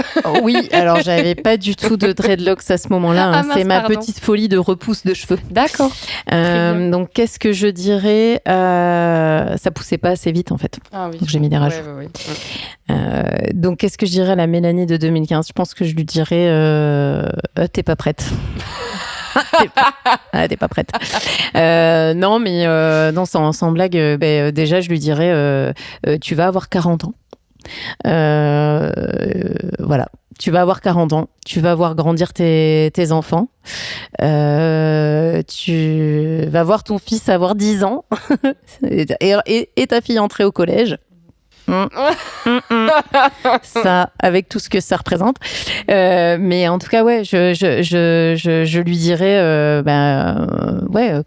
Oui, alors j'avais pas du tout de dreadlocks à ce moment-là. Ah, mince, c'est ma pardon. petite folie de repousse de cheveux. D'accord. Donc qu'est-ce que je dirais, ça poussait pas assez vite en fait. Ah oui. Donc j'ai mis des rajouts. Ouais. Donc qu'est-ce que je dirais à la Mélanie de 2015? Je pense que je lui dirais t'es pas prête. T'es pas prête. Non, mais non, sans blague, déjà, je lui dirais tu vas avoir 40 ans. Voilà. Tu vas avoir 40 ans. Tu vas voir grandir tes enfants. Tu vas voir ton fils avoir 10 ans. et ta fille entrer au collège. Ça, avec tout ce que ça représente. Mais en tout cas, ouais, je lui dirais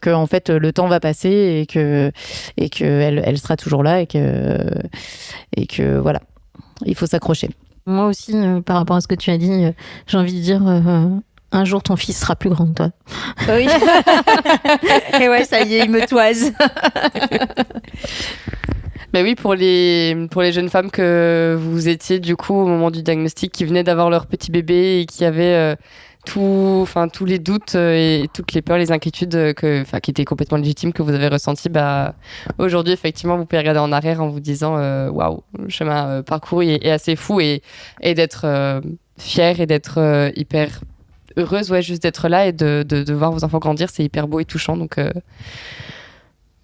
que en fait, le temps va passer et que elle sera toujours là et que voilà, il faut s'accrocher. Moi aussi, par rapport à ce que tu as dit, j'ai envie de dire... un jour, ton fils sera plus grand que toi. Oui. Et ouais, ça y est, il me toise. Mais oui, pour les jeunes femmes que vous étiez du coup au moment du diagnostic, qui venaient d'avoir leur petit bébé et qui avaient tous les doutes et toutes les peurs, les inquiétudes qui étaient complètement légitimes que vous avez ressenties, aujourd'hui effectivement vous pouvez regarder en arrière en vous disant waouh, le chemin parcouru est assez fou et d'être fière et d'être hyper heureuse, ouais, juste d'être là et de voir vos enfants grandir, c'est hyper beau et touchant, donc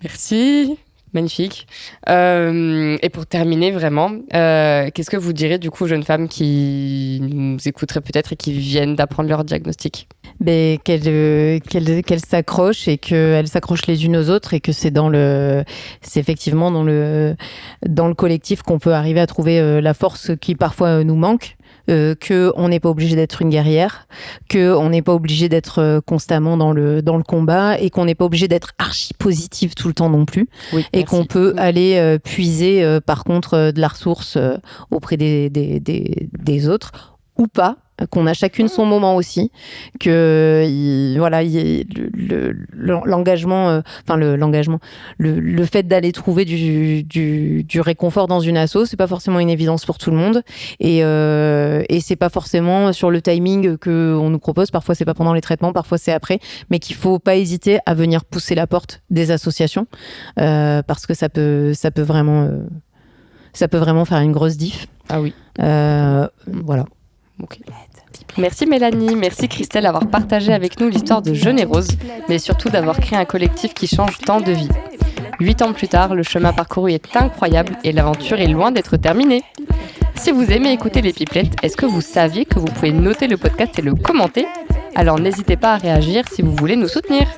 merci. Magnifique. Et pour terminer vraiment, qu'est-ce que vous direz du coup aux jeunes femmes qui nous écouteraient peut-être et qui viennent d'apprendre leur diagnostic ? Qu'elles s'accrochent et qu'elles s'accrochent les unes aux autres et que c'est effectivement dans le collectif qu'on peut arriver à trouver la force qui parfois nous manque. Qu'on n'est pas obligé d'être une guerrière, qu'on n'est pas obligé d'être constamment dans le combat et qu'on n'est pas obligé d'être archi positive tout le temps non plus. Oui, et merci. Qu'on peut aller puiser par contre de la ressource auprès des autres ou pas, qu'on a chacune son moment aussi, que l'engagement, le fait d'aller trouver du réconfort dans une asso, c'est pas forcément une évidence pour tout le monde, et c'est pas forcément sur le timing que on nous propose. Parfois c'est pas pendant les traitements, parfois c'est après, mais qu'il faut pas hésiter à venir pousser la porte des associations parce que ça peut vraiment faire une grosse diff. Ah oui. Voilà. Okay. Merci Mélanie, merci Christelle d'avoir partagé avec nous l'histoire de Jeune et Rose, mais surtout d'avoir créé un collectif qui change tant de vies. 8 ans plus tard, le chemin parcouru est incroyable et l'aventure est loin d'être terminée. Si vous aimez écouter les pipelettes, est-ce que vous saviez que vous pouvez noter le podcast et le commenter ? Alors n'hésitez pas à réagir si vous voulez nous soutenir.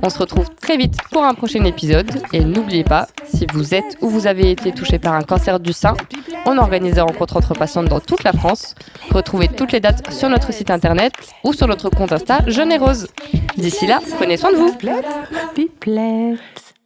On se retrouve très vite pour un prochain épisode et n'oubliez pas, si vous êtes ou vous avez été touché par un cancer du sein, on organise des rencontres entre patientes dans toute la France. Retrouvez toutes les dates sur notre site internet ou sur notre compte Insta Jeune et Rose. D'ici là, prenez soin de vous. Pipelette.